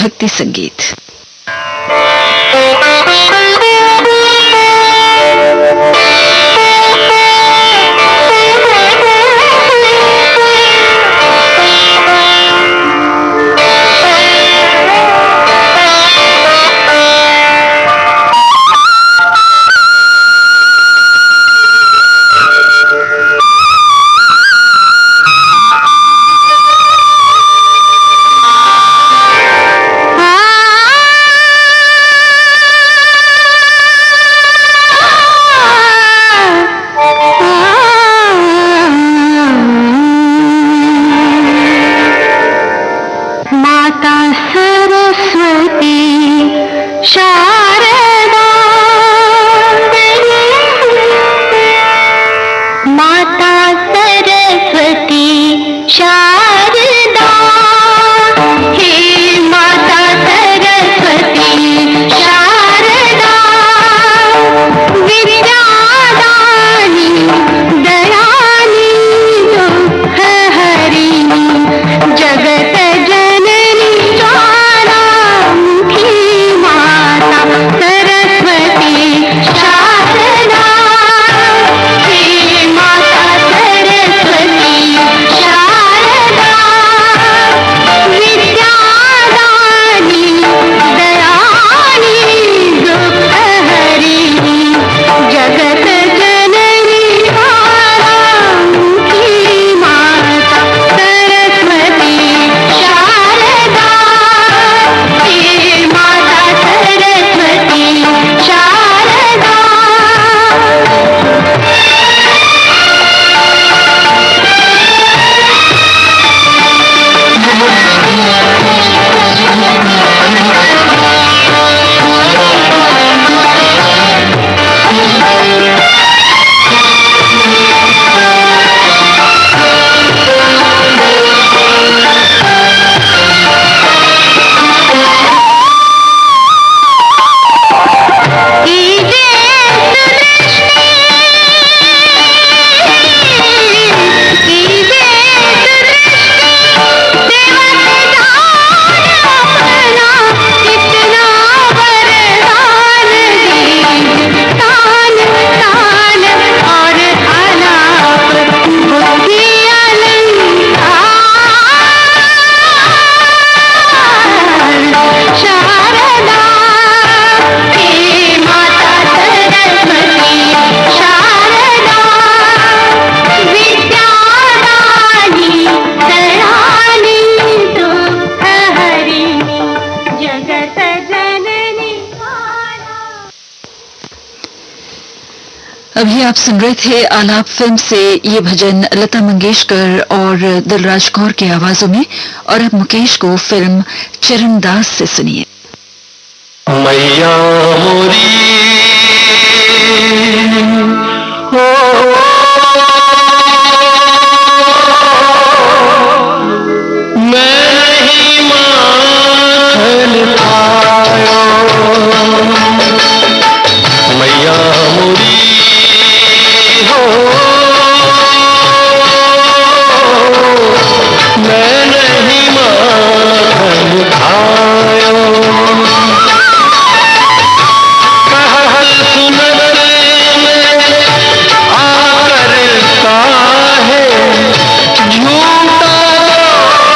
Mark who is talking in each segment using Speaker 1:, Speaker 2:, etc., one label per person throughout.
Speaker 1: भक्ति संगीत। अभी आप सुन रहे थे आलाप फिल्म से ये भजन लता मंगेशकर और दिलराज कौर की आवाजों में। और अब मुकेश को फिल्म चरणदास से सुनिए।
Speaker 2: मैया मोरी मैं नहीं मान पायो, मैया मोरी मैं नहीं मान पायो, कहल सुनर में आकर काहे झूठा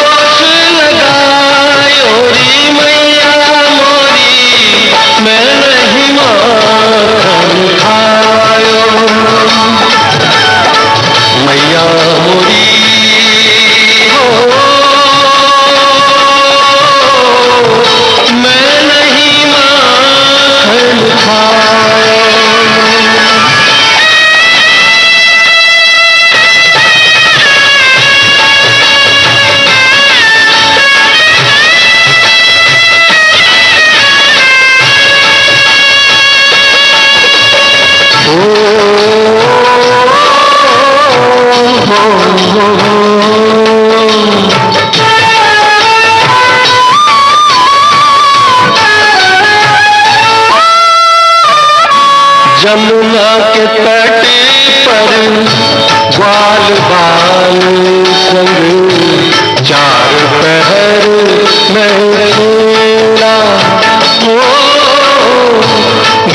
Speaker 2: दोष लगायो री मैया मोरी मैं नहीं मान पायो, मैया मोरी मैं नहीं मान पायो। जमुना के तट पर ग्वाल बाल संग चार पहर मैं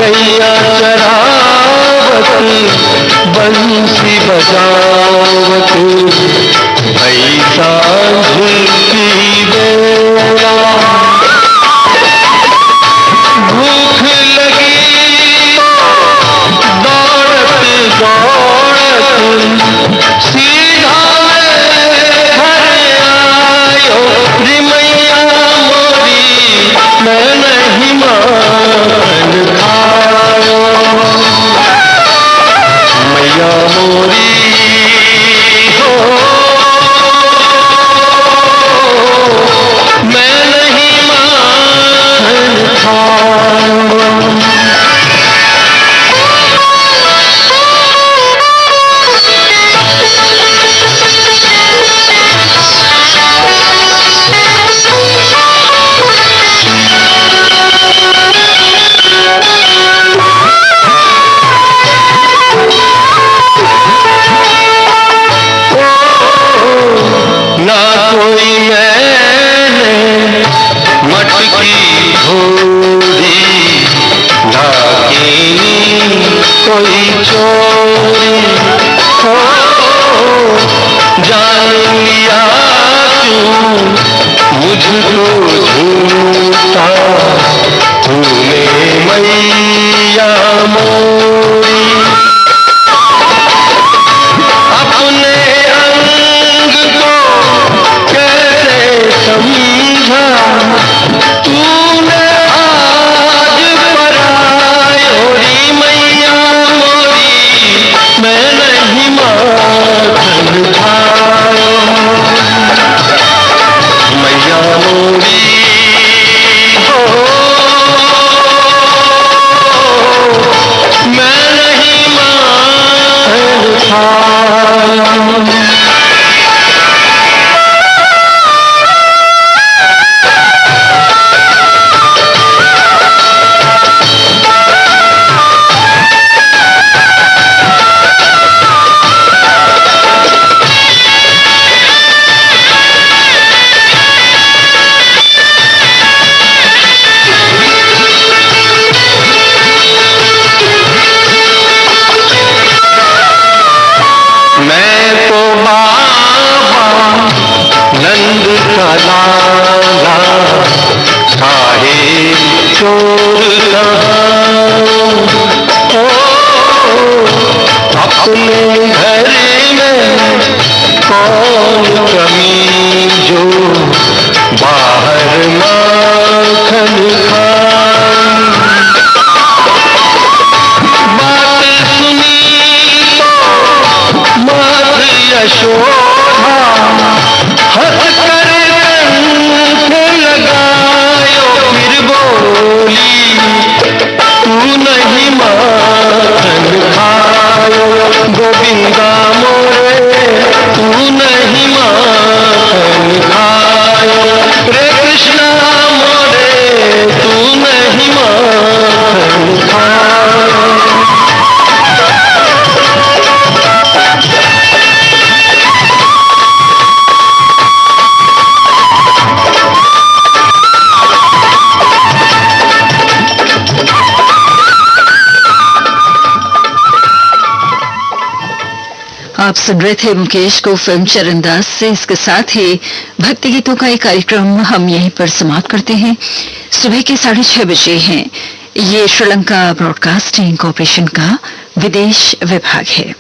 Speaker 2: गैया चरावत बंसी बजावत भई सांझ की बेला भूख लगी दौड़त दौड़त सीधा घर आयो रे मैया मोरी मैं नहीं मान खायो मैया मोरी हो मैं नहीं मान खायो ना कोई मैंने मटकी ढूंढी ना की कोई चोरी हो जान लिया क्यों मुझको झूठा तूने मैया मोरी अपने अंग को कैसे समझा तूने आज परायोरी मैया मोरी मैं नहीं माखन खायो मैया मोरी हो मैं नहीं माखन खायो मैं तो बाबा नंद का लाला काहे चोर ओ अपने घर में कौन कमी जो बाहर माखन खाए बात सुनी मात यशोदा हंस कर कंठ लगायो फिर बोली तू नहीं माखन खायो गोविंदा मोरे तू नहीं माखन खायो रे कृष्णा मोरे तू नहीं माखन खायो
Speaker 1: आप सुन रहे थे मुकेश को फिल्म चरणदास से। इसके साथ ही भक्ति गीतों का एक कार्यक्रम हम यहीं पर समाप्त करते हैं। सुबह के 6:30 बजे हैं। ये श्रीलंका ब्रॉडकास्टिंग कॉरपोरेशन का विदेश विभाग है।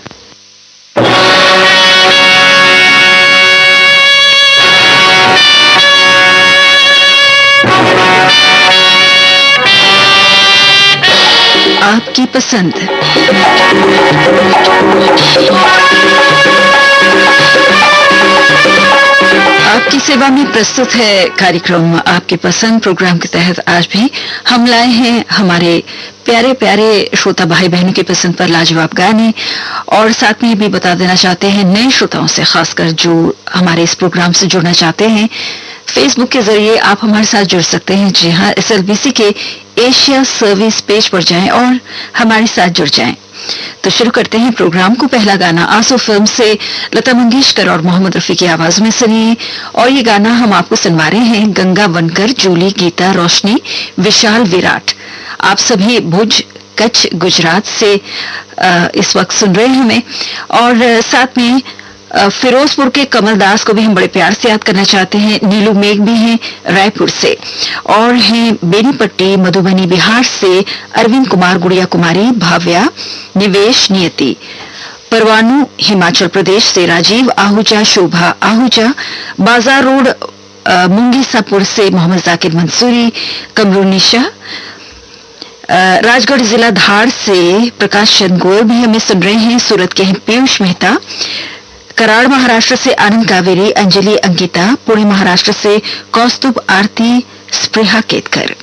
Speaker 1: आपकी पसंद आपकी सेवा में प्रस्तुत है कार्यक्रम आपकी पसंद। प्रोग्राम के तहत आज भी हम लाए हैं हमारे प्यारे प्यारे श्रोता भाई बहनों की पसंद पर लाजवाब गाने, और साथ में ये भी बता देना चाहते हैं नए श्रोताओं से, खासकर जो हमारे इस प्रोग्राम से जुड़ना चाहते हैं, फेसबुक के जरिए आप हमारे साथ जुड़ सकते हैं। जी हाँ, SLBC के एशिया सर्विस पेज पर जाएं और हमारे साथ जुड़ जाएं। तो शुरू करते हैं प्रोग्राम को। पहला गाना आंसू फिल्म से लता मंगेशकर और मोहम्मद रफी की आवाज में सुनिए, और ये गाना हम आपको सुनवा रहे हैं गंगा बनकर, जूली, गीता, रोशनी, विशाल, विराट। आप सभी भुज कच्छ गुजरात से इस वक्त सुन रहे हैं हमें। और साथ में फिरोजपुर के कमल दास को भी हम बड़े प्यार से याद करना चाहते हैं। नीलू मेघ भी हैं रायपुर से, और हैं बेनीपट्टी मधुबनी बिहार से अरविंद कुमार, गुड़िया कुमारी, भाव्या, निवेश, नियति। परवाणु हिमाचल प्रदेश से राजीव आहूजा, शोभा आहूजा। बाजार रोड मुंगीसापुर से मोहम्मद जाकिर मंसूरी, कमरू निशा। राजगढ़ जिला धार से प्रकाश चंद गोयल भी हमें सुन रहे हैं। सूरत के हैं पीयूष मेहता। कराड़ महाराष्ट्र से आनंद कावेरी, अंजलि, अंकिता। पुणे महाराष्ट्र से कौस्तुभ, आरती, स्पृहा केतकर।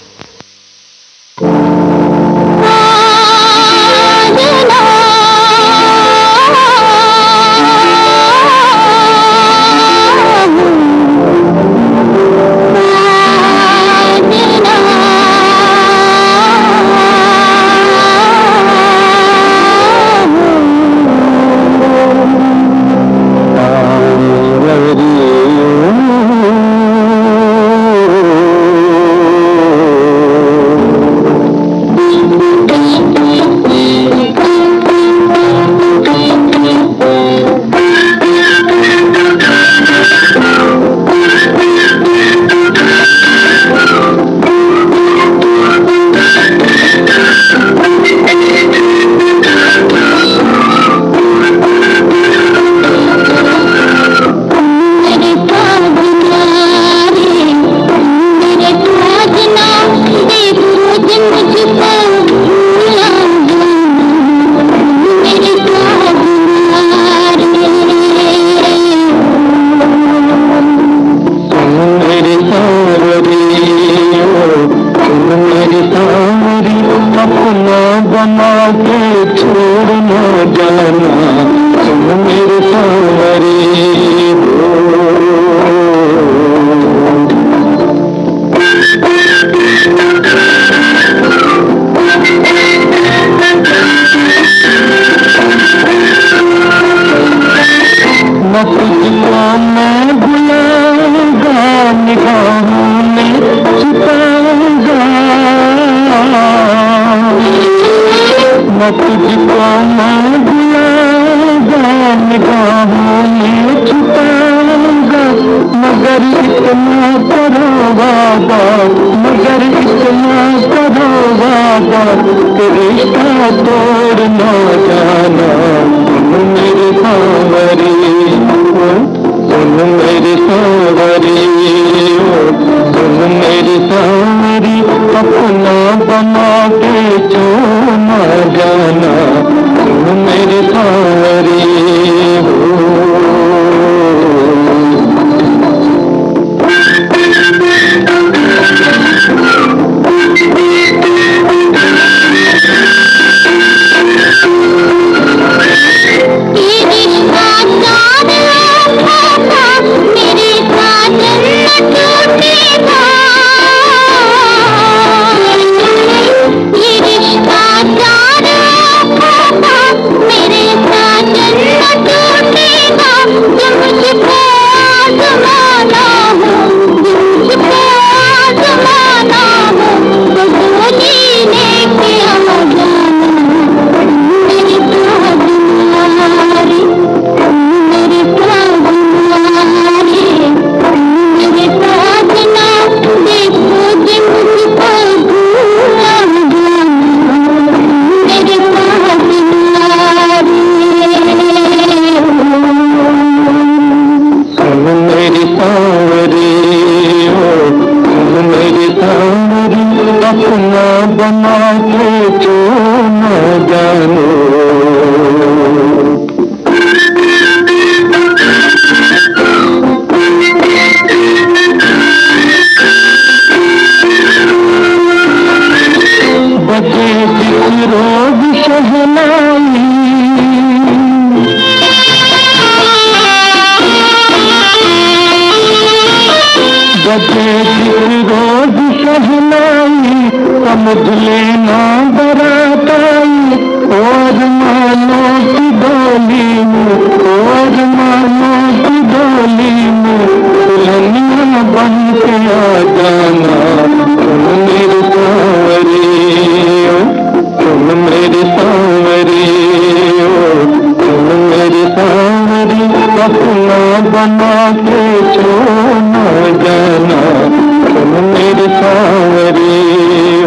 Speaker 2: सांवरे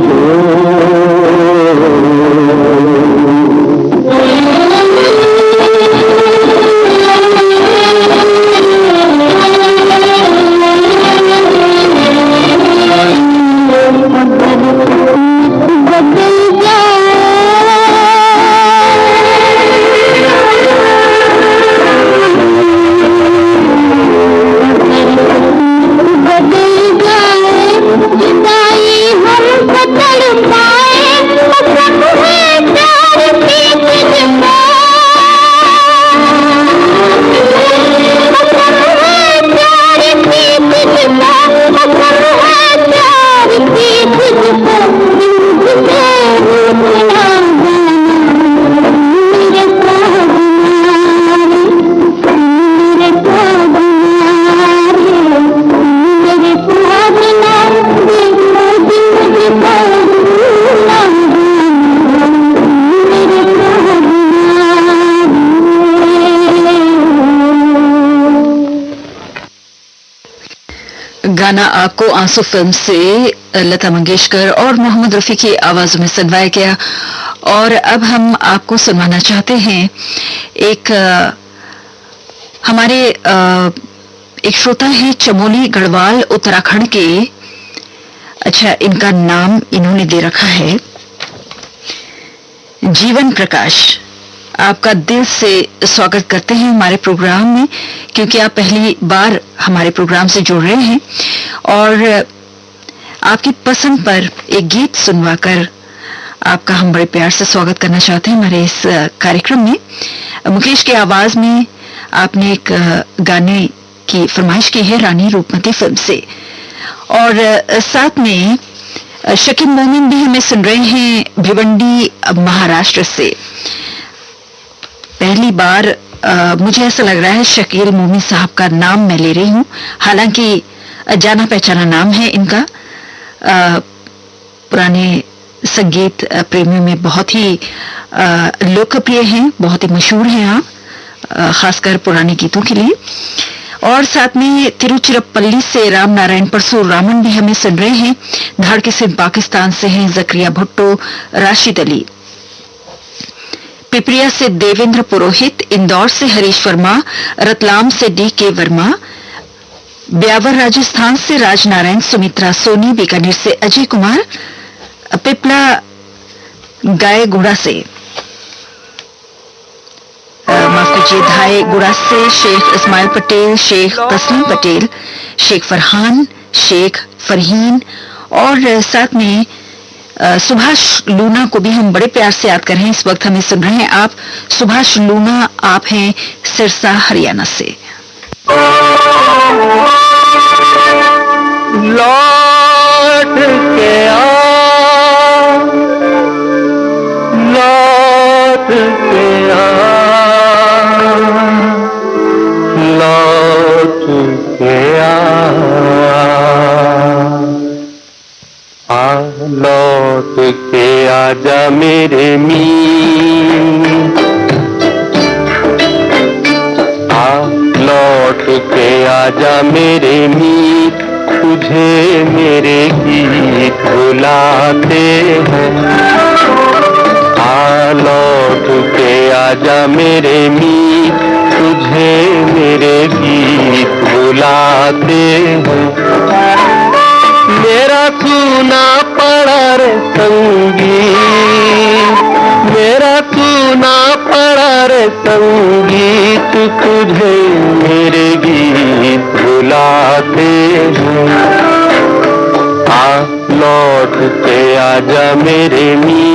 Speaker 2: हो।
Speaker 1: गाना आपको आंसू फिल्म से लता मंगेशकर और मोहम्मद रफी की आवाजों में सुनवाया गया। और अब हम आपको सुनवाना चाहते हैं एक हमारे एक श्रोता है चमोली गढ़वाल उत्तराखंड के। अच्छा, इनका नाम इन्होंने दे रखा है जीवन प्रकाश। आपका दिल से स्वागत करते हैं हमारे प्रोग्राम में, क्योंकि आप पहली बार हमारे प्रोग्राम से जुड़ रहे हैं और आपकी पसंद पर एक गीत सुनवाकर आपका हम बड़े प्यार से स्वागत करना चाहते हैं हमारे इस कार्यक्रम में। मुकेश की आवाज में आपने एक गाने की फरमाइश की है रानी रूपमती फिल्म से, और साथ में शकील मोमिन भी हमें सुन रहे हैं भिवंडी महाराष्ट्र से। पहली बार मुझे ऐसा लग रहा है शकील मोमिन साहब का नाम मैं ले रही हूं, हालांकि जाना पहचाना नाम है इनका। पुराने संगीत प्रेमियों में बहुत ही लोकप्रिय हैं, बहुत ही मशहूर हैं आप, खासकर पुराने गीतों के लिए। और साथ में तिरुचिरापल्ली से राम नारायण परशुरामन भी हमें सुन रहे हैं। धाड़की सिंह पाकिस्तान से हैं जकरिया भुट्टो, राशिद अली। पिपरिया से देवेंद्र पुरोहित, इंदौर से हरीश वर्मा, रतलाम से डी.के. वर्मा, ब्यावर राजस्थान से राजनारायण, सुमित्रा सोनी, बीकानेर से अजय कुमार, पिपला गायगुड़ा से माफ कीजिए धायगुड़ा से शेख इस्माइल पटेल, शेख तस्लीम पटेल, शेख फरहान, शेख फरहीन, और साथ में सुभाष लूना को भी हम बड़े प्यार से याद कर रहे हैं। इस वक्त हमें सुन रहे हैं आप सुभाष लूना, आप हैं सिरसा हरियाणा से।
Speaker 2: लौट के आ, लौट के आ, लौट के आ, लौट के आजा मेरे मीत, लौट के आजा मेरे मीत, तुझे मेरे गीत बुलाते हैं। लौट के आजा मेरे मीत, तुझे मेरे गीत बुलाते हैं। मेरा सूना पड़ा रे संगीत, मेरा सूना पड़ा रे संगीत, तुझे मेरे गीत बुलाते हैं। लौट के आजा मेरे मीत।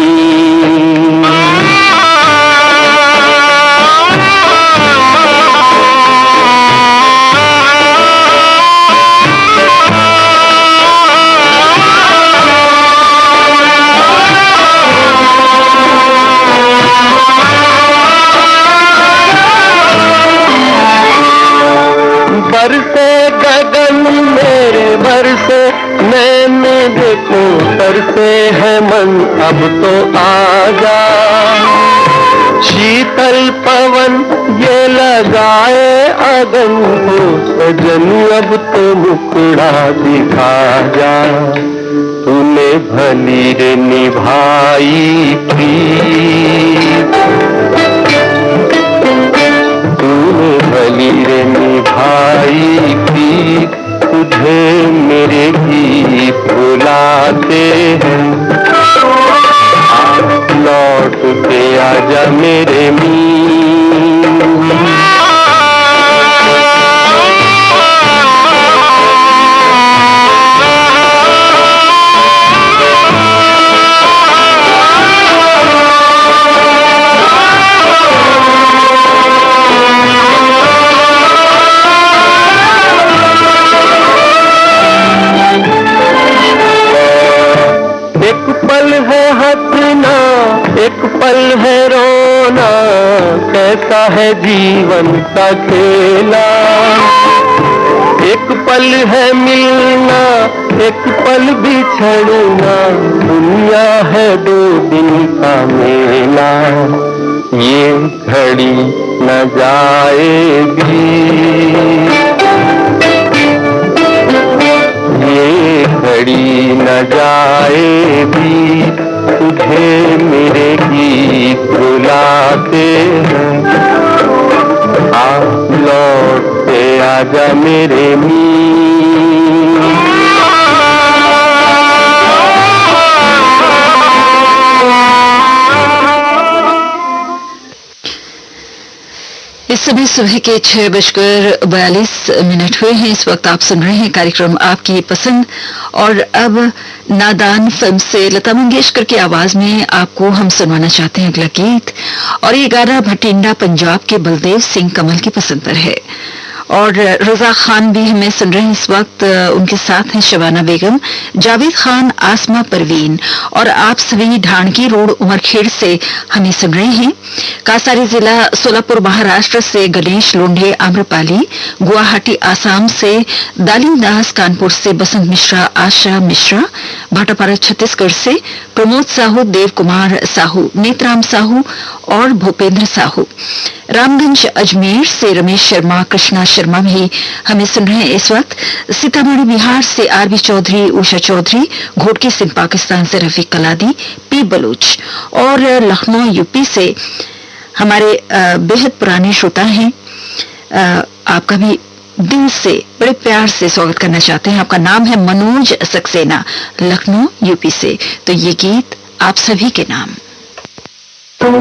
Speaker 2: बरसे गगन मेरे बरसे, नैन देखो तरसे है मन, अब तो आजा। शीतल पवन ये लगाए अगन को, सजन अब तो मुखड़ा दिखा जा। भली रे निभाई प्रीत, तूने भली रे निभाई प्रीत, तुझे मेरे गीत बुलाते हैं। लौट के आजा मेरे मीत, एक पल है हंसना, एक पल है रोना, कैसा है जीवन का खेला। एक पल है मिलना, एक पल बिछड़ना, दुनिया है 2 दिन का मेला। ये घड़ी न जाएगी, ये घड़ी न जाएगी, तुझे मेरे गीत बुलाते हैं। आ लौट के आजा मेरे मीत।
Speaker 1: इस समय सुबह के 6:42 हुए हैं। इस वक्त आप सुन रहे हैं कार्यक्रम आपकी पसंद, और अब नादान फिल्म से लता मंगेशकर की आवाज में आपको हम सुनवाना चाहते हैं अगला गीत। और ये गाना भटिंडा पंजाब के बलदेव सिंह कमल की पसंद पर है। और रजा खान भी हमें सुन रहे हैं इस वक्त, उनके साथ हैं शबाना बेगम, जावेद खान, आसमा परवीन, और आप सभी ढाणकी रोड उमरखेड़ से हमें सुन रहे हैं। कासारी जिला सोलापुर महाराष्ट्र से गणेश लोंढे आम्रपाली, गुवाहाटी आसाम से दालिम दास, कानपुर से बसंत मिश्रा, आशा मिश्रा, भाटापारा छत्तीसगढ़ से प्रमोद साहू, देव कुमार साहू, नेतराम साहू और भूपेंद्र साहू, रामगंज अजमेर से रमेश शर्मा, कृष्णा शर्मा भी हमें सुन रहे हैं इस वक्त। सीतामढ़ी बिहार से आरबी चौधरी, उषा चौधरी, घोटकी सिंह पाकिस्तान से रफीक कलादी, पी बलूच, और लखनऊ यूपी से हमारे बेहद पुराने श्रोता हैं। आपका भी दिल से बड़े प्यार से स्वागत करना चाहते हैं। आपका नाम है मनोज सक्सेना, लखनऊ यूपी से। तो ये गीत आप सभी के नाम।
Speaker 3: छोड़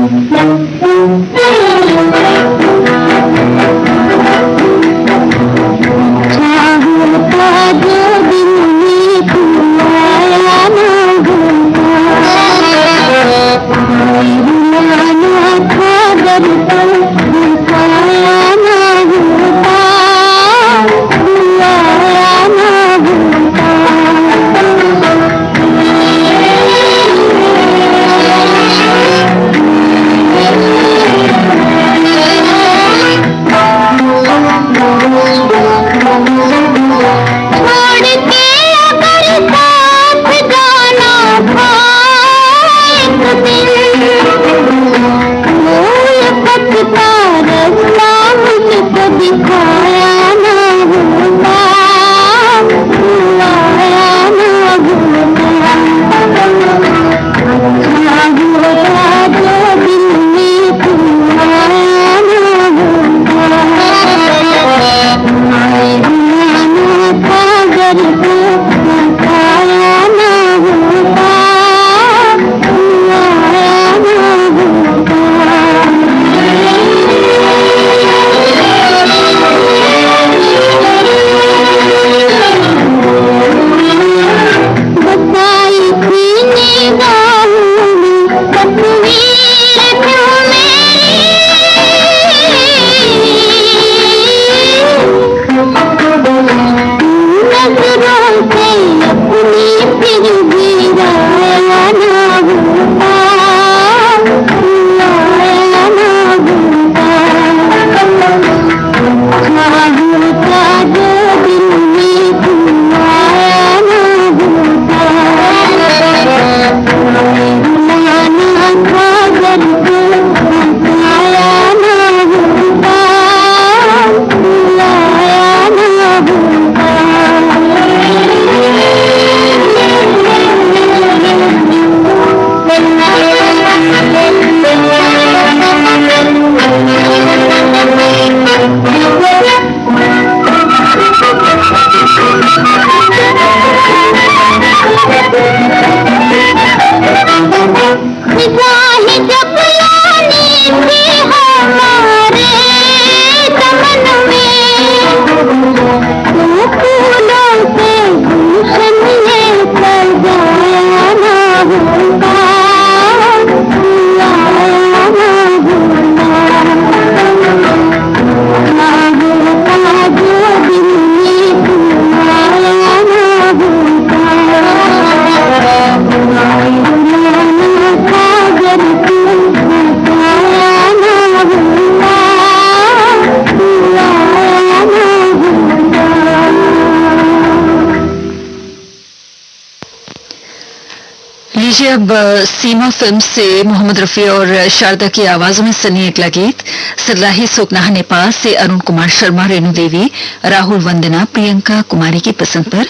Speaker 1: लीजिए अब सीमा फिल्म से मोहम्मद रफी और शारदा की आवाजों में सनी अगला गीत। सरलाही सोकनाहा नेपाल से अरुण कुमार शर्मा, रेणु देवी, राहुल वंदना, प्रियंका कुमारी की पसंद पर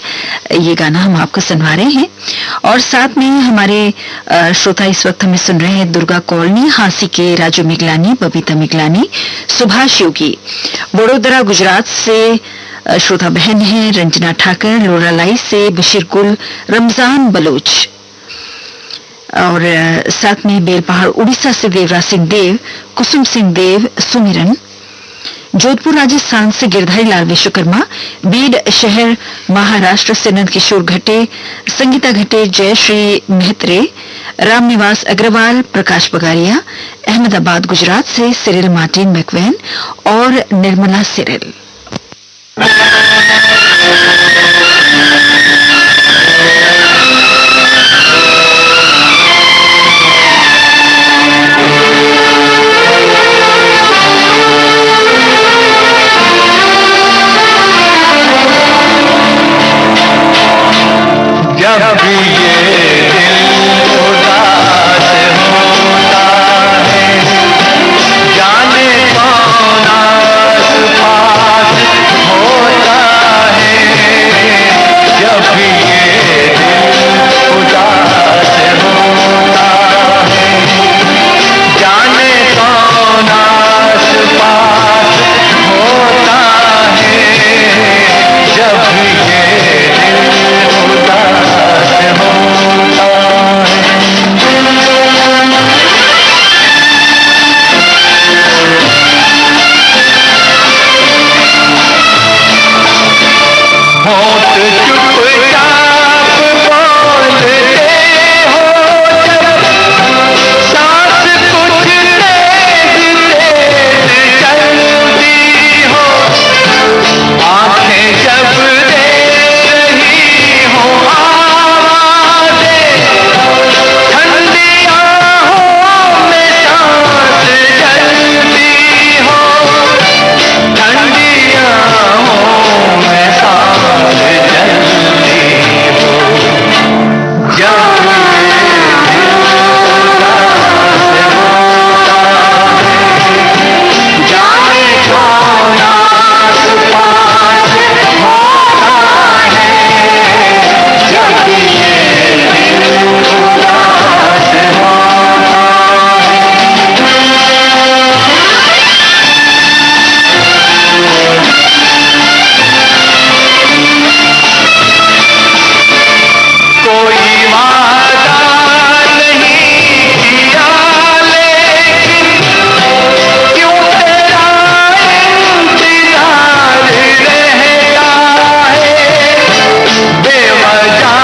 Speaker 1: ये गाना हम आपको सुनवा रहे हैं। और साथ में हमारे श्रोता इस वक्त हमें सुन रहे हैं दुर्गा कॉलोनी, हांसी के राजू मिगलानी, बबीता मिगलानी, सुभाष योगी, वडोदरा गुजरात से श्रोता बहन है रंजना ठाकर, लोरालाई से बशीर गुल, रमजान बलोच, और साथ में बेलपहाड़ उड़ीसा से देवराज सिंह देव, कुसुम सिंह देव, सुमिरन, जोधपुर राजस्थान से गिरधारी लाल विश्वकर्मा, बीड शहर महाराष्ट्र से नंद किशोर घटे, संगीता घटे, जयश्री मेहत्रे, रामनिवास अग्रवाल, प्रकाश बगारिया, अहमदाबाद गुजरात से सिरिल मार्टिन मैकवेन और निर्मला सिरिल।
Speaker 2: जब भी ये दिल उदास होता है, जाने कौन आस पास होता है। जब भी ये दिल उदास होता है, जाने कौन आस पास होता है। जब भी ये दिल उदास होता होठ चुपचाप बोलते हो जब, सांस कुछ तेज तेज चलती हो, आंखें जब देख रही हो आवाज़ें, ठंडी आहों में सांस जलती हो, ठंडी आहों में सांस जलती हो। जब ये दिल उदास होता है, जाने कौन आस पास होता है। जब ये दिल उदास होता कोई वादा नहीं किया, लेकिन क्यों तेरा इंतजार रहता है। बेवजह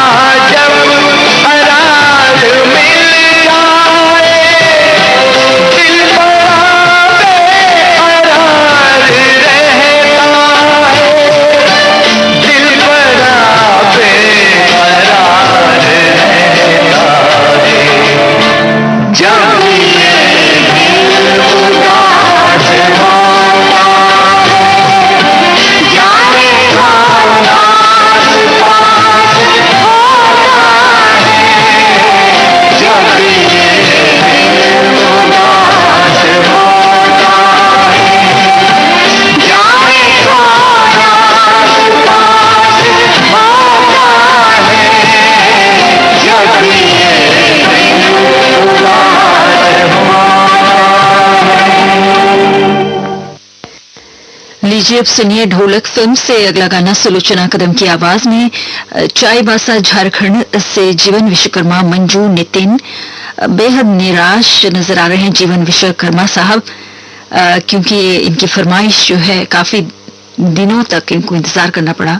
Speaker 2: जब करार मिल जाए, दिल बड़ा बेकरार रहता है। दिल बड़ा बेकरार रहता है। जब ये दिल उदास होता है, जाने कौन आस पास होता है। जब ये दिल उदास होता है, जाने कौन आस पास होता है। जब ये दिल उदास होता है।
Speaker 1: लीजिए अब सुनिए ढोलक फिल्म से अगला गाना सुलोचना कदम की आवाज में। चाईबासा झारखंड से जीवन विश्वकर्मा, मंजू, नितिन बेहद निराश नजर आ रहे हैं जीवन विश्वकर्मा साहब, क्योंकि इनकी फरमाइश जो है काफी दिनों तक इनको इंतजार करना पड़ा।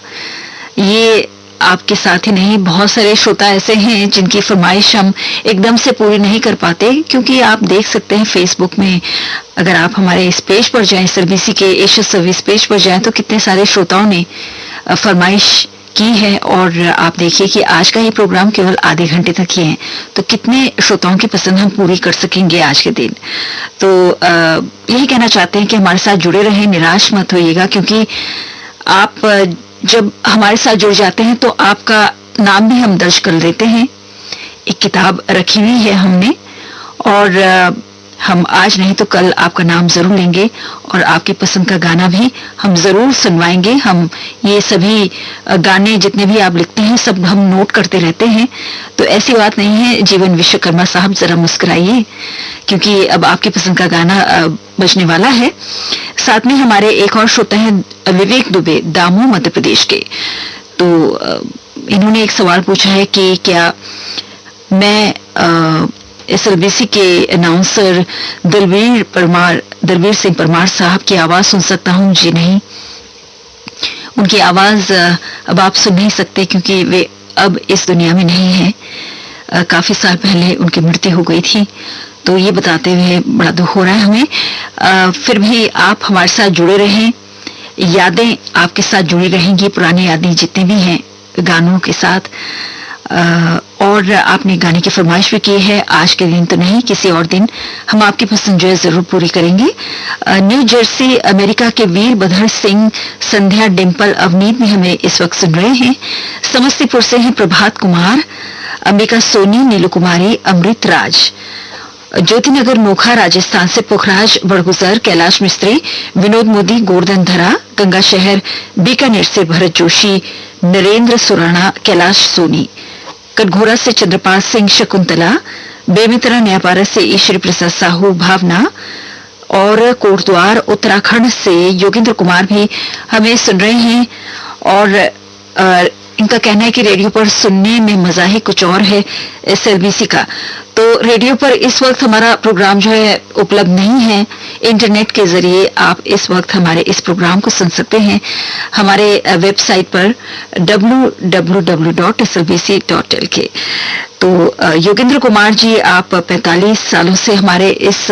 Speaker 1: ये आपके साथ ही नहीं, बहुत सारे श्रोता ऐसे हैं जिनकी फरमाइश हम एकदम से पूरी नहीं कर पाते, क्योंकि आप देख सकते हैं फेसबुक में, अगर आप हमारे इस पेज पर जाएं, सर्विसी के एशिया सर्विस पेज पर जाएं, तो कितने सारे श्रोताओं ने फरमाइश की है। और आप देखिए कि आज का ये प्रोग्राम केवल आधे घंटे तक ही है, तो कितने श्रोताओं की पसंद हम पूरी कर सकेंगे आज के दिन। तो यही कहना चाहते हैं कि हमारे साथ जुड़े रहें, निराश मत होइएगा, क्योंकि आप जब हमारे साथ जुड़ जाते हैं तो आपका नाम भी हम दर्ज कर लेते हैं एक किताब रखी हुई है हमने, और हम आज नहीं तो कल आपका नाम जरूर लेंगे और आपकी पसंद का गाना भी हम जरूर सुनवाएंगे। हम ये सभी गाने जितने भी आप लिखते हैं सब हम नोट करते रहते हैं, तो ऐसी बात नहीं है। जीवन विश्वकर्मा साहब जरा मुस्कुराइए, क्योंकि अब आपकी पसंद का गाना बजने वाला है। साथ में हमारे एक और श्रोता हैं विवेक दुबे, दामू मध्य प्रदेश के। तो इन्होंने एक सवाल पूछा है कि क्या मैं SLBC के अनाउंसर दलवीर सिंह परमार साहब की आवाज सुन सकता हूं? जी नहीं, उनकी आवाज अब आप सुन नहीं सकते, क्योंकि वे अब इस दुनिया में नहीं है। काफी साल पहले उनकी मृत्यु हो गई थी। तो ये बताते हुए बड़ा दुख हो रहा है हमें। फिर भी आप हमारे साथ जुड़े रहें, यादें आपके साथ जुड़ी रहेंगी, पुरानी यादें जितनी भी हैं गानों के साथ। और आपने गाने की फरमाइश भी की है, आज के दिन तो नहीं, किसी और दिन हम आपकी पसंद जो है जरूर पूरी करेंगे। न्यू जर्सी अमेरिका के वीर बधर सिंह, संध्या, डिम्पल, अवनीत भी हमें इस वक्त सुन रहे हैं। समस्तीपुर से हैं प्रभात कुमार, अंबिका सोनी, नीलू कुमारी, अमृत राज। ज्योतिनगर मोखा राजस्थान से पुखराज बड़गुजर, कैलाश मिस्त्री, विनोद मोदी, गोवर्धन धरा, गंगा शहर बीकानेर से भरत जोशी, नरेंद्र सुराणा, कैलाश सोनी। कटघोरा से चंद्रपाल सिंह, शकुंतला, बेमित्रा न्यापारा से ईश्वरी प्रसाद साहू, भावना, और कोटद्वार उत्तराखंड से योगेंद्र कुमार भी हमें सुन रहे हैं। और इनका कहना है कि रेडियो पर सुनने में मजा ही कुछ और है SLBC का। तो रेडियो पर इस वक्त हमारा प्रोग्राम जो है उपलब्ध नहीं है, इंटरनेट के जरिए आप इस वक्त हमारे इस प्रोग्राम को सुन सकते हैं हमारे वेबसाइट पर www.slbc.lk। तो योगेंद्र कुमार जी, आप 45 सालों से हमारे इस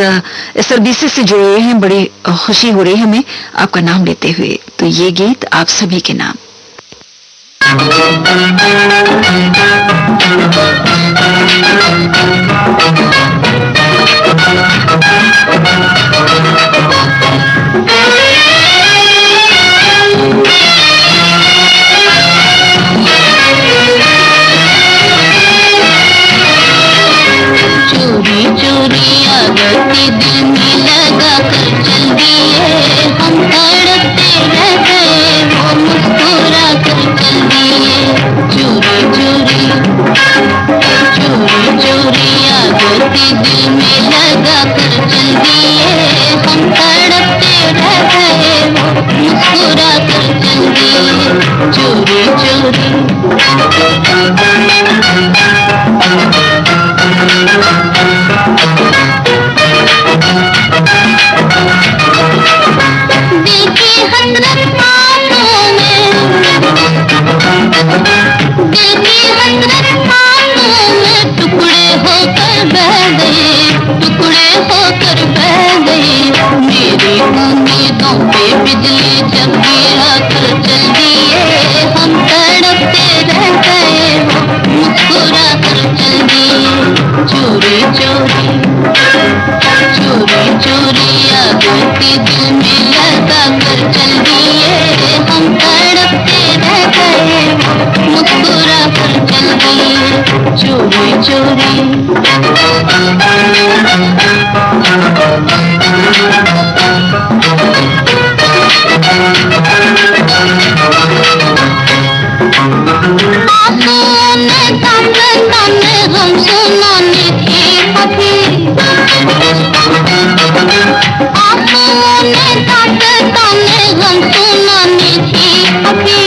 Speaker 1: SLBC से जुड़े हुए हैं, बड़ी खुशी हो रही है हमें आपका नाम लेते हुए। तो ये गीत आप सभी के नाम।
Speaker 3: चोरी चोरी आगती दिल में लगा कर चल दिए, हम तड़पते रह गए, वो मुस्कुरा कर चल दिए। चोरी चोरी चोरी चोरी आगती दिल में लगा कर चल दिए, हम तड़पते रह गए, वो मुस्कुरा कर चल दिए। चोरी चोरी दिल की हसरत आंखों में, दिल की हसरत आंखों में टुकड़े होकर बह गए, टुकड़े होकर बह गए। मेरी उम्मीदों पे बिजली जब गिरा कर चल दिए, हम तड़पते रह गए, वो मुस्कुरा कर चल दिए। चोरी चोरी चोरी चोरी आगती दिल में लगा कर चल दिए, हम तड़पते रह गए, मुस्कुरा कर चल दिए। चोरी चोरी आंसुओं ने ताने ताने गम सुनाने की अभी, आंसुओं ने ताने ताने गम सुनाने की अभी,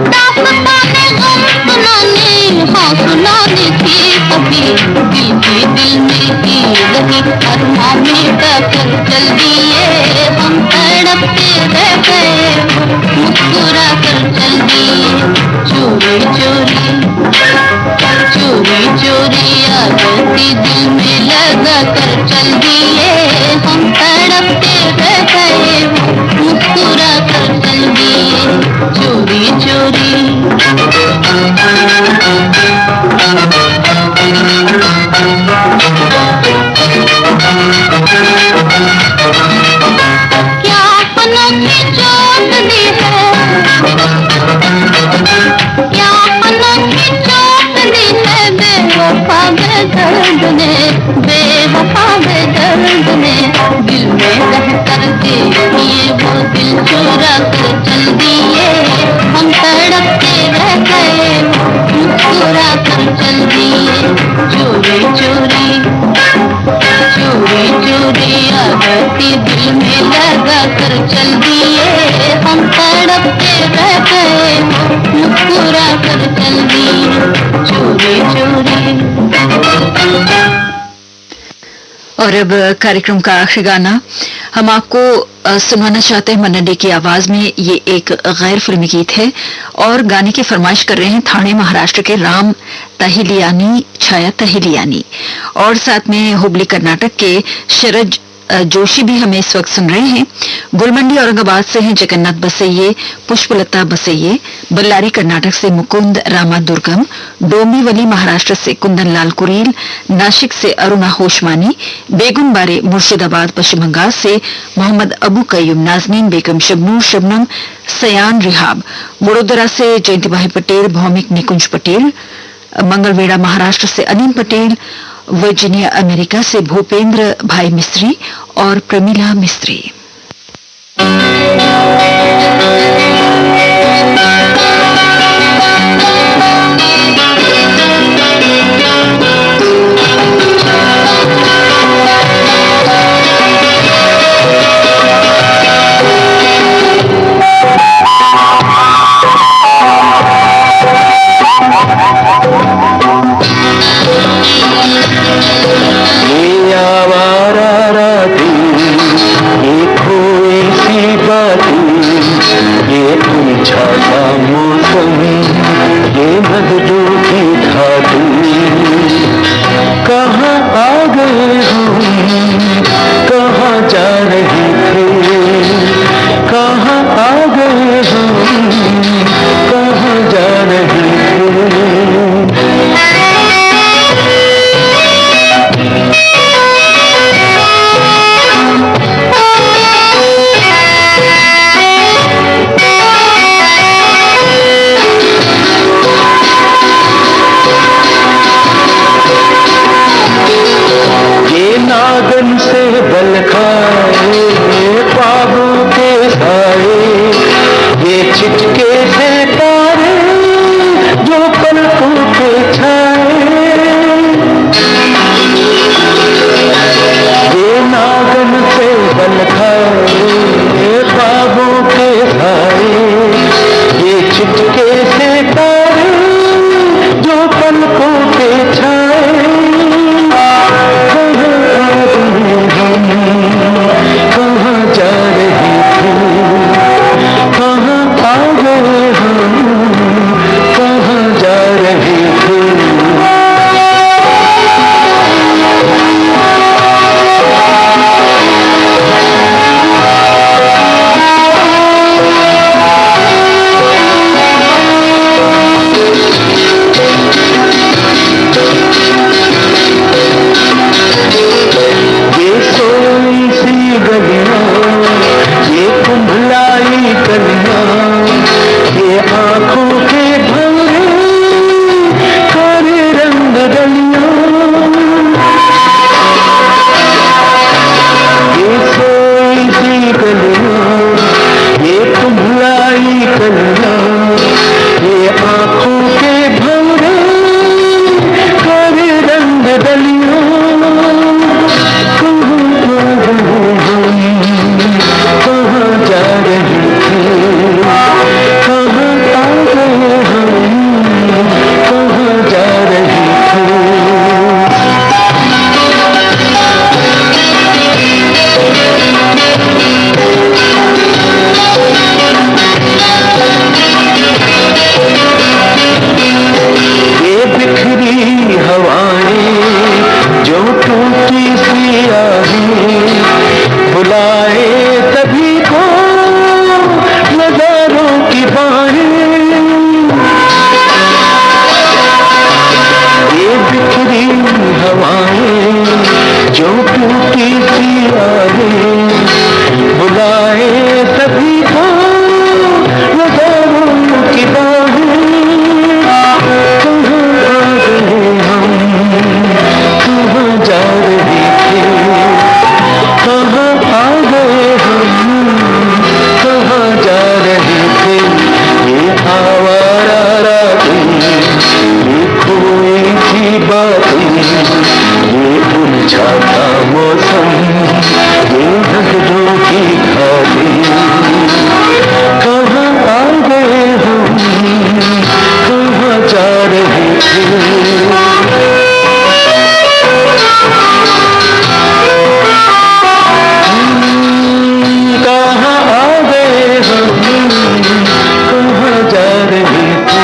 Speaker 3: दास्ताने गम सुनाने, हाँ सुनाने की अभी। बीती दिल में की रही अरमां मिटा कर चल दिए, हम तड़पते रह गए, मुस्कुरा कर चल दिए। चोरी चोरी चोरी चोरी आगती दिल में लगा कर चल दिए, हम तड़पते रह गए, मुस्कुरा कर चल दिए। चोरी चोरी क्या अनोखी चोट दी है, क्या अनोखी चोट दी है बेवफा बेवफा बेदर्द ने, बेवफा बेदर्द ने दिल में रह कर के ये वो दिल चुरा कर चल दिए। हम तड़पते रह गए, मुस्कुरा कर चल दिए। चोरी चोरी चोरी चोरी आदती दिल में लगा कर चल दिए। हम तड़पते रह गए, मुस्कुरा कर चल दिए। चोरी चोरी।
Speaker 1: और अब कार्यक्रम का आखिरी गाना हम आपको सुनाना चाहते हैं। मन्ना डे की आवाज में ये एक गैर फिल्मी गीत है और गाने की फरमाइश कर रहे हैं ठाणे महाराष्ट्र के राम तहिलियानी, छाया तहिलियानी, और साथ में हुबली कर्नाटक के शरद जोशी भी हमें इस वक्त सुन रहे हैं। गुलमंडी औरंगाबाद से हैं जगन्नाथ बसैये, पुष्पलता बसैये, बल्लारी कर्नाटक से मुकुंद रामा दुर्गम, डोंबिवली महाराष्ट्र से कुंदन लाल कुरील, नासिक से अरुणा होशमानी, बेगुनबारे मुर्शिदाबाद पश्चिम बंगाल से मोहम्मद अबू कयूम, नाजनीन बेगम, शबनूर शबनम, सयान रिहाब, वडोदरा से जयंतीभाई पटेल, भौमिक निकुंज पटेल, मंगलवेड़ा महाराष्ट्र से अनिल पटेल, वर्जीनिया अमेरिका से भूपेंद्र भाई मिस्त्री और प्रमीला मिस्त्री।
Speaker 2: ये उलझाता मौसम, ये रंगों की घाटी, कहाँ आ गए हम, कहाँ जा रहे थे। कहाँ आ गए हम, कहाँ जा रहे थे।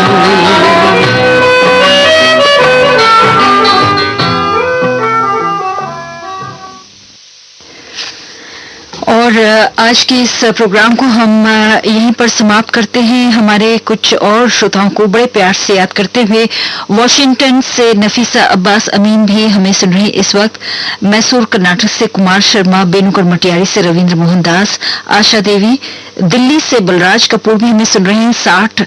Speaker 1: और आज के इस प्रोग्राम को हम यहीं पर समाप्त करते हैं। हमारे कुछ और श्रोताओं को बड़े प्यार से याद करते हुए वॉशिंगटन से नफीसा अब्बास अमीन भी हमें सुन रही इस वक्त। मैसूर कर्नाटक से कुमार शर्मा, बेनूकर मटियारी से रविंद्र मोहन दास, आशा देवी, दिल्ली से बलराज कपूर भी हमें सुन रहे हैं। 60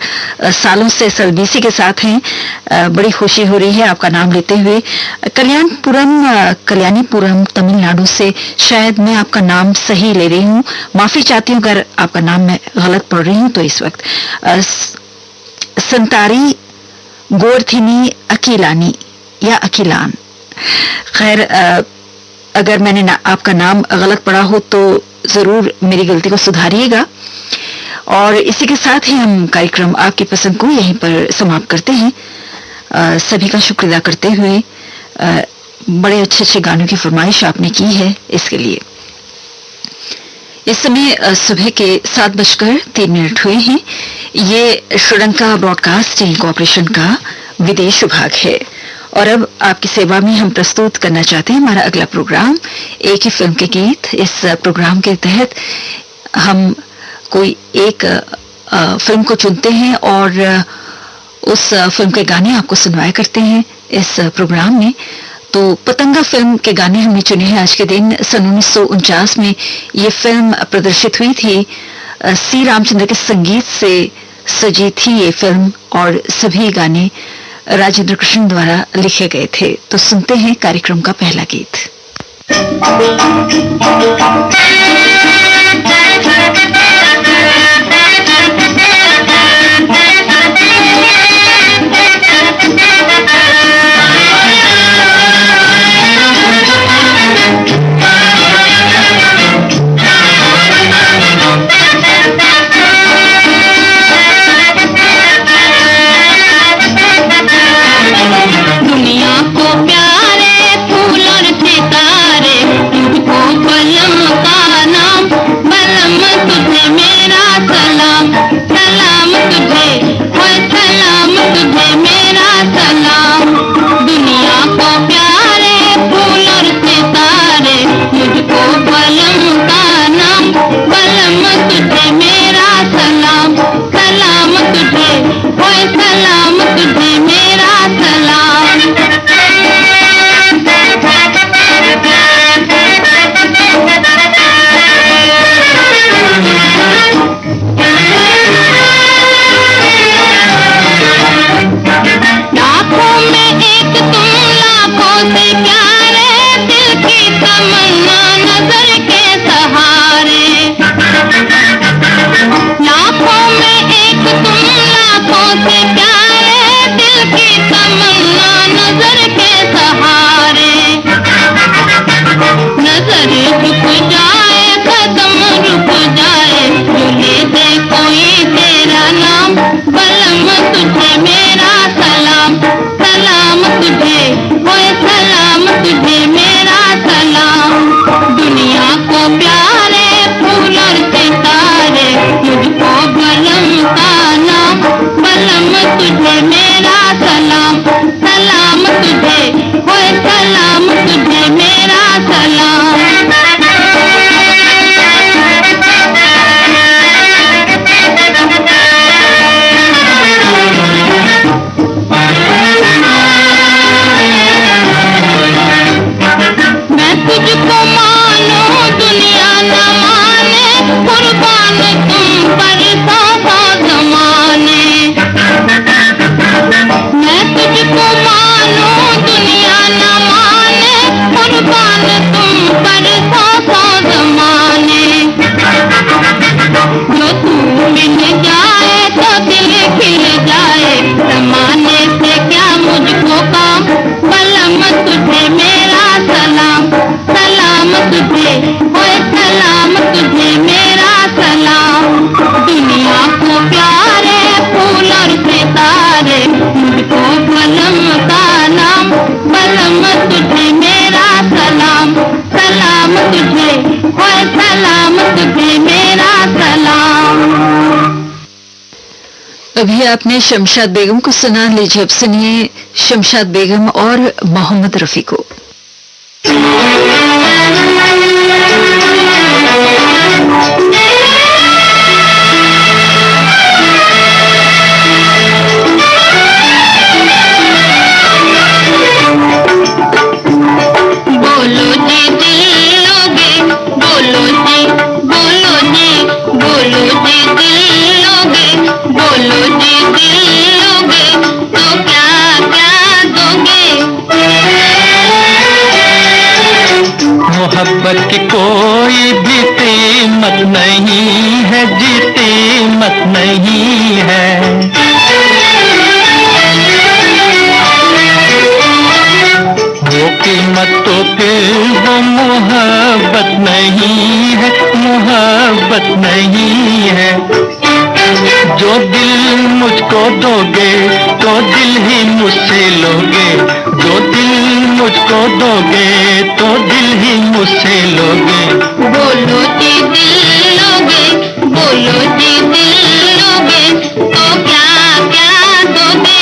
Speaker 1: सालों से एसएलबीसी के साथ हैं। बड़ी खुशी हो रही है आपका नाम लेते हुए। कल्याणीपुरम तमिलनाडु से, शायद मैं आपका नाम सही ले रही हूँ, माफी चाहती हूँ अगर आपका नाम मैं गलत पढ़ रही हूँ तो इस वक्त। संतारी गोरथिनी अकीलानी या अकीलान, खैर अगर मैंने आपका नाम गलत पढ़ा हो तो जरूर मेरी गलती को सुधारिएगा। और इसी के साथ ही हम कार्यक्रम आपकी पसंद को यहीं पर समाप्त करते हैं। सभी का शुक्र अदा करते हुए बड़े अच्छे अच्छे गानों की फरमाइश आपने की है, इसके लिए। इस समय सुबह के 7:03 हुए हैं। ये श्रीलंका ब्रॉडकास्टिंग कॉरपोरेशन का विदेश विभाग है और अब आपकी सेवा में हम प्रस्तुत करना चाहते हैं हमारा अगला प्रोग्राम, एक ही फिल्म के गीत। इस प्रोग्राम के तहत हम कोई एक फिल्म को चुनते हैं और उस फिल्म के गाने आपको सुनवाया करते हैं इस प्रोग्राम में। तो पतंगा फिल्म के गाने हमने चुने हैं आज के दिन। सन 1949 में ये फिल्म प्रदर्शित हुई थी। सी रामचंद्र के संगीत से सजी थी ये फिल्म और सभी गाने राजेंद्र कृष्ण द्वारा लिखे गए थे। तो सुनते हैं कार्यक्रम का पहला गीत।
Speaker 3: दुनिया को प्यारे फूल और सितारे, तुझको बलम का नाम, बलम तुझे मेरा सलाम, सलाम तुझे, ओए सलाम तुझे मेरा सलाम। दुनिया को प्यारे फूल और सितारे, तुझको बलम का नाम, बलम तुझे मेरा सलाम, सलाम तुझे, ओए सलाम तुझे मेरा सलाम। लाखों में एक तुम, लाखों से प्यारे, दिल की तमन्ना नजर के सहारे। लाखों में एक तुम, लाखों से प्यारे, दिल की तमन्ना नजर के सहारे। नजर झुक जाए, कदम रुक जाए, भूले दे कोई तेरा नाम, बलम तुझे मेरा सलाम, सलाम तुझे, ओए सलाम तुझे मेरा सलाम। दुनिया को प्यारे फूल और सितारे, मुझको बलम का नाम, बलम तुझे मेरा सलाम, सलाम तुझे, ओए सलाम तुझे मेरा सलाम। मैं तुझको मानो दुनिया न माने, कुर्बान तुम पर 100 जमाने। मैं
Speaker 1: अभी आपने शमशाद बेगम को सुना, लीजिए अब सुनिए शमशाद बेगम और मोहम्मद रफी को।
Speaker 2: मोहब्बत की कोई भी कीमत नहीं है जी, कीमत नहीं है। वो कीमत तो फिर वो मोहब्बत नहीं है, मोहब्बत नहीं है। जो दिल मुझको दोगे तो दिल ही मुझसे लोगे, जो दिल मुझको दोगे तो दिल ही मुझसे लोगे।
Speaker 3: बोलो जी दिल लोगे, बोलो जी दिल लोगे, तो क्या क्या दोगे?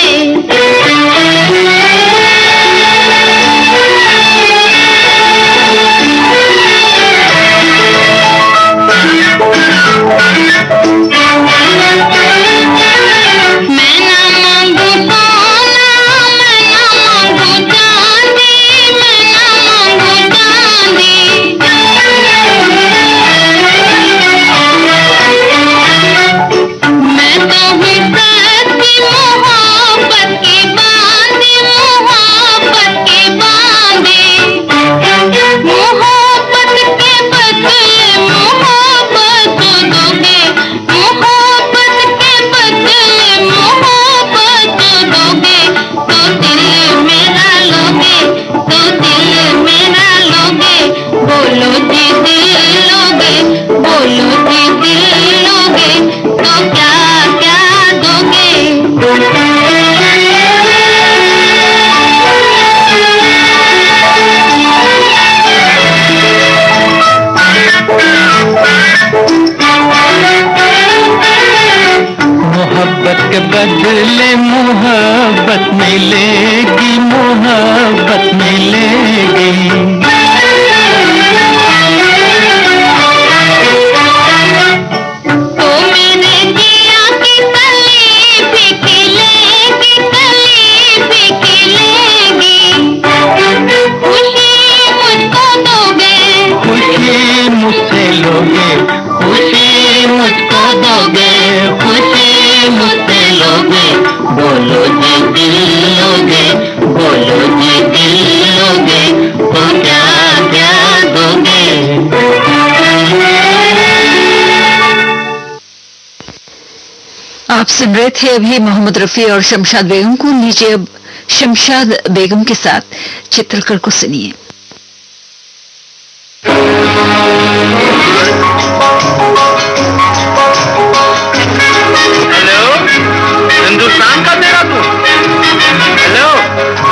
Speaker 2: बदले मोहब्बत मिलेगी, मोहब्बत मिलेगी।
Speaker 3: तो मेरे जिया की कली भी खिलेगी, कली भी खिलेगी। खुशी मुझको दोगे,
Speaker 2: खुशी मुझसे लोगे, खुशी मुझको दोगे, खुशी मुझसे लोगे। बोलो जी दिल लोगे, बोलो जी दिल लोगे, तो क्या क्या दोगे?
Speaker 1: आप सुन रहे थे अभी मोहम्मद रफी और शमशाद बेगम को। लीजिए अब शमशाद बेगम के साथ चित्रकर को सुनिए।
Speaker 4: हेलो, हिंदुस्तान का तेरा तू? हेलो,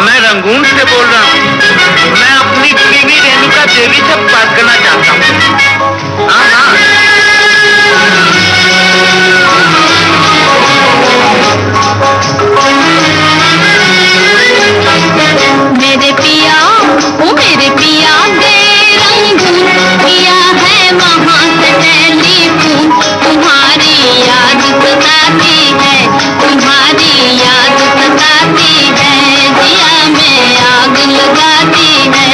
Speaker 4: मैं रंगून से बोल रहा हूँ। मैं अपनी बीवी रेणुका देवी से बात करना चाहता हूँ। हाँ हाँ।
Speaker 3: मेरे पिया, ओ मेरे पिया दे रंगून, किया है वहाँ से टेलीफोन। तुम्हारी याद सताती है, तुम्हारी याद सताती है, जिया में आग लगाती है।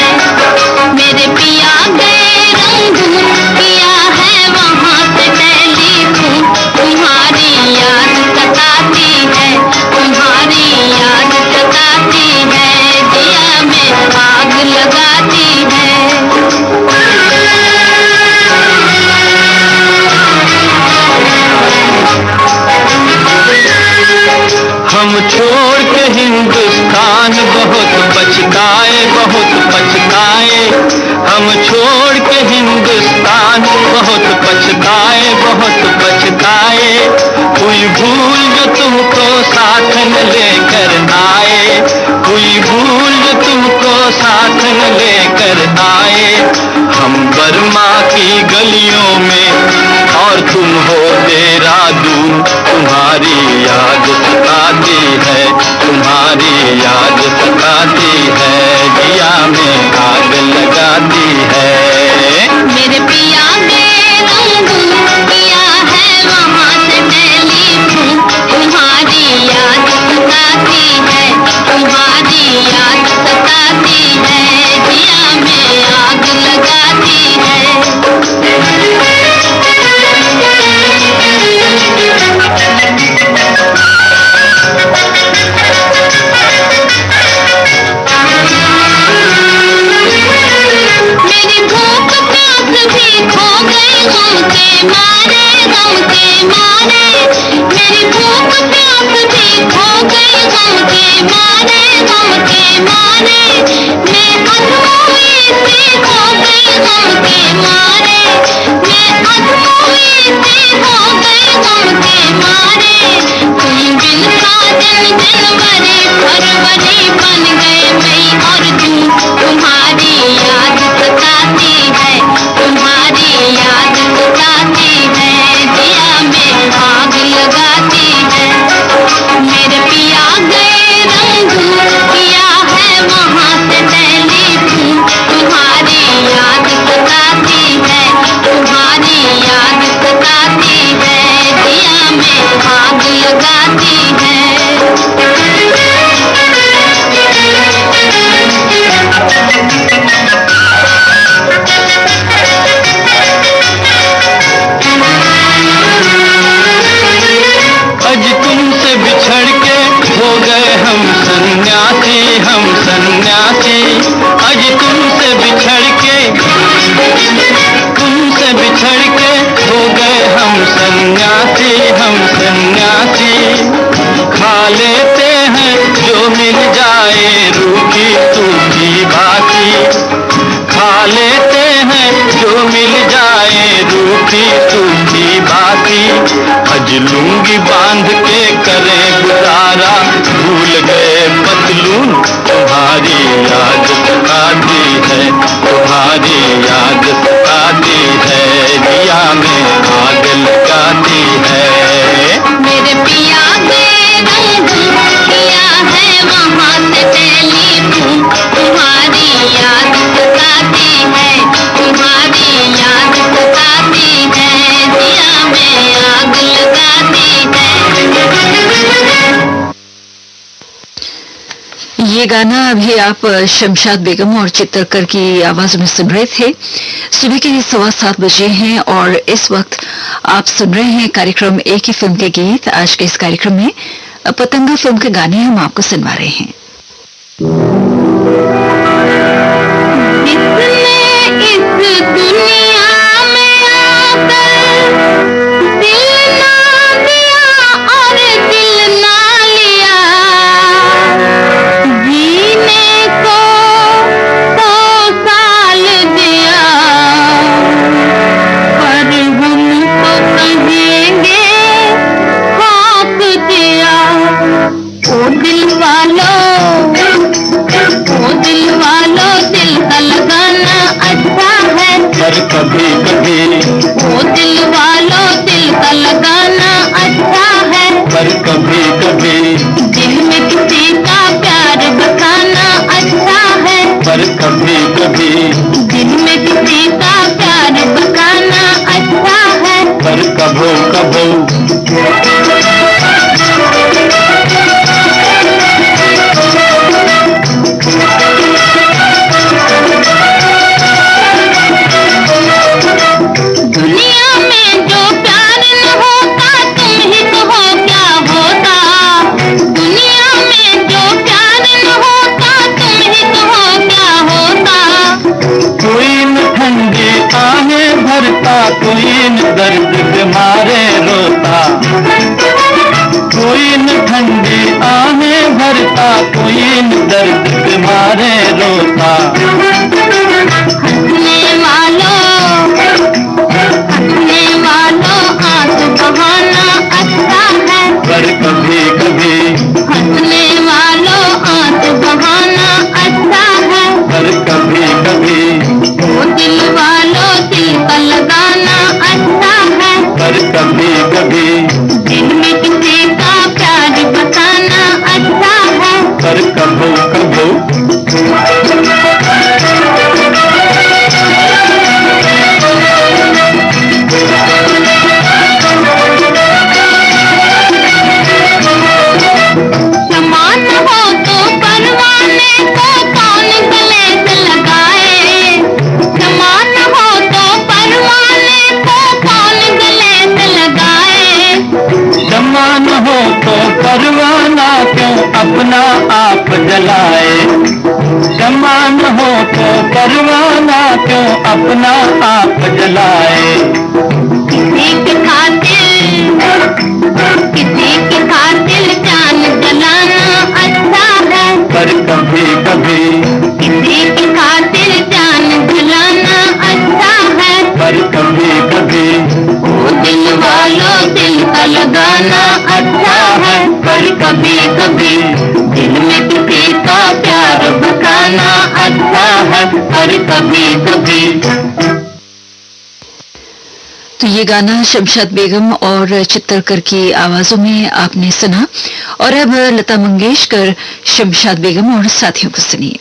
Speaker 3: मेरे पिया दे रंगून, किया है वहाँ से टेलीफोन। तुम्हारी याद सताती है, तुम्हारी याद सताती है, जिया में आग लगाती है।
Speaker 2: हम छोड़ के हिंदुस्तान बहुत पछताए, बहुत पछताए। हम छोड़ के हिंदुस्तान बहुत पछताए, बहुत पछताए। कोई भूल जो तुमको साथ न लेकर आए, कोई भूल जो तुमको साथ न लेकर आए। हम बर्मा की गलियों में और तुम हो देहरादून, तुम्हारी याद याद सताती है, जिया में आग लगाती है।
Speaker 3: मेरे पिया बेरंगून किया है वहाँ से टेलीफोन, तुम्हारी याद सताती है, तुम्हारी याद सताती है, जिया में आग लगाती है। मेरी भूख प्यास भी खो गई गम के मारे, गम के मारे। मेरी भूख प्यास भी खो गई गम के मारे, गम के मारे। मैं अधमोई सी हो गई गम के मारे, मैं अधमोई सी हो गई गम के मारे। तुम बिन साजन जनवरी फरवरी बन गए मई और जून, तुम्हारी याद सताती है, तुम्हारी याद सताती है, जिया में आग लगाती है। मेरे पिया गए रंगून किया है वहाँ से टेलीफोन, तुम्हारी याद सताती है, तुम्हारी याद सताती है, जिया में आग लगाती है।
Speaker 2: आज तुमसे बिछड़ के हो गए हम सन्यासी, हम सन्यासी। आज तुमसे बिछड़ के हो गए हम सन्यासी, हम सन्यासी। खा लेते हैं जो मिल जाए रूखी सूखी बासी, खा लेते हैं जो मिल जाए रूखी सूखी बासी। आज लूंगी बांध के करें गुजारा, भूल गए पतलून, तुम्हारी याद सताती है, तुम्हारी याद सताती है, जिया में आग लगाती है।
Speaker 3: मेरे पिया बेरंगून किया है वहाँ से टेलीफोन, तुम्हारी याद सताती है, तुम्हारी याद सताती है, जिया में आग लगाती है।
Speaker 1: ये गाना अभी आप शमशाद बेगम और चित्रकर की आवाज में सुन रहे थे। सुबह के 7:15 बजे हैं और इस वक्त आप सुन रहे हैं कार्यक्रम एक ही फिल्म के गीत। आज के इस कार्यक्रम में पतंगा फिल्म के गाने हम आपको सुनवा रहे हैं।
Speaker 3: जिसने इस दुनिया में आकर दिल ना दिया और दिल ना लिया, जीने को 100 साल दिया, पर हम तो कहेंगे खाक दिया। ओ दिल वालों, ओ दिल वालों, दिल का लगाना अच्छा है,
Speaker 2: पर कभी कभी,
Speaker 3: ओ दिल वालों, दिल का लगाना अच्छा है,
Speaker 2: पर कभी कभी,
Speaker 3: दिल में किसी का प्यार बसाना अच्छा है,
Speaker 2: पर कभी कभी,
Speaker 3: दिल में किसी का प्यार बसाना अच्छा है।
Speaker 2: पर कभो कभो
Speaker 3: दुनिया में जो प्यार न होता तुम ही कहो क्या होता, दुनिया में जो प्यार न होता तुम ही कहो क्या होता।
Speaker 2: कोई न ठंडी परवाना क्यों अपना आप जलाए।
Speaker 3: किसी की खातिर जान जलाना अच्छा है,
Speaker 2: पर कभी कभी
Speaker 3: किसी की खातिर जान जलाना अच्छा है,
Speaker 2: पर कभी कभी
Speaker 3: वो दिल वालों दिल का लगाना अच्छा है, पर कभी कभी दिल में किसी का प्यार बसाना अच्छा है, पर कभी कभी।
Speaker 1: तो ये गाना शमशाद बेगम और चित्तरकर की आवाजों में आपने सुना। और अब लता मंगेशकर, शमशाद बेगम और साथियों को सुनिए।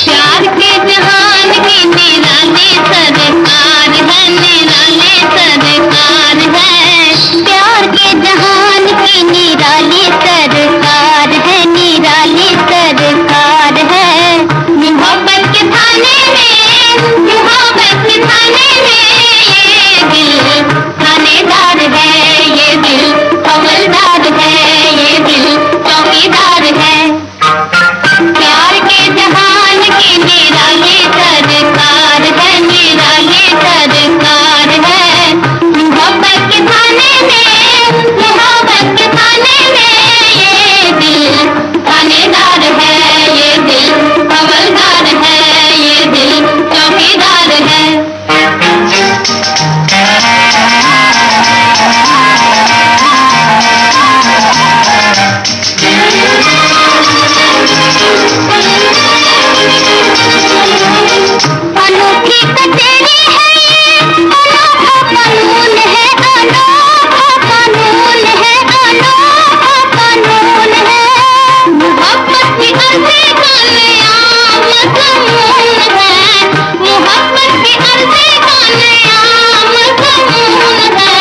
Speaker 3: प्यार के जहान की निराली सरकार है, निराली सरकार है, प्यार के जहान की निराली सरकार है, निराली सरकार है। मोहब्बत के थाने में, मोहब्बत के थाने में ये दिल थानेदार है, ये दिल हवलदार है, ये दिल चौकीदार है। प्यार के जहान की निराली सरकार है, निराली सरकार है। मोहब्बत के थाने में, मोहब्बत के थाने में ये दिल थानेदार है, ये दिल हवलदार है, ये दिल चौकीदार है। अनोखी कचेरी है ये, अनोखा कानून है, अनोखा कानून है, अनोखा कानून है। मोहब्बत की अर्जी का नया मज़मून है, मोहब्बत की अर्जी का नया मज़मून है।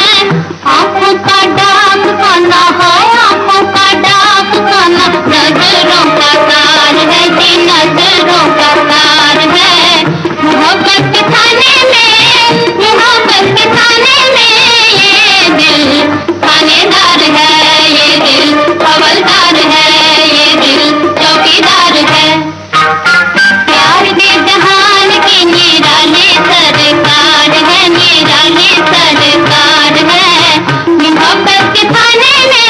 Speaker 3: आँखों का डाक खाना है, आँखों का डाक खाना, नजरों का तार है जी, नजरों का तार है। मोहब्बत के थाने में, मोहब्बत के थाने में ये दिल थानेदार है, ये दिल हवलदार है, ये दिल चौकीदार है। प्यार के जहान की निराली सरकार है, निराली सरकार है। मोहब्बत के थाने में,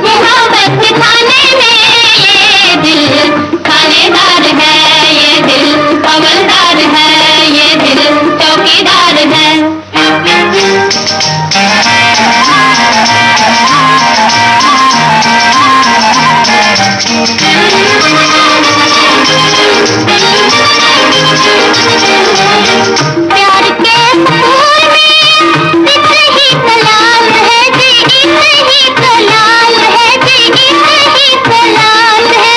Speaker 3: मोहब्बत के थाने में ये दिल थानेदार है, ये दिल हवलदार है, ये दिल चौकीदार है। प्यार के फूल में इसे ही कलाम है जी, इसे ही कलाम है जी, इसे ही कलाम है।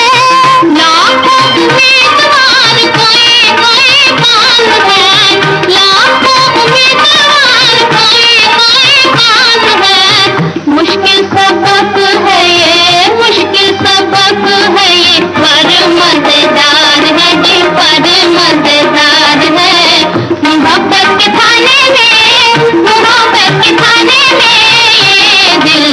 Speaker 3: लाखों उम्मीदवार कोई कोई काम है, लाखों उम्मीदवार कोई कोई काम है। मुश्किल सबक है ये, मुश्किल सबक है ये, पर मजेदार है जी, पर मजेदार है। मोहब्बत के थाने में, मोहब्बत के थाने में ये दिल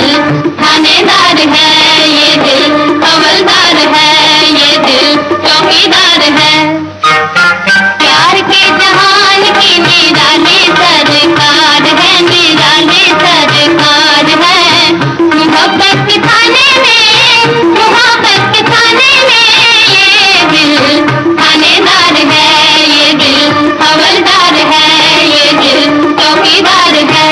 Speaker 3: थानेदार है, ये दिल हवलदार है, ये दिल चौकीदार है। प्यार के जहान की निराली सरकार है, निराली सरकार है। मोहब्बत के थाने में, मोहब्बत के थाने में ये दिल थानेदार है, ये दिल हवलदार है, ये दिल चौकीदार है।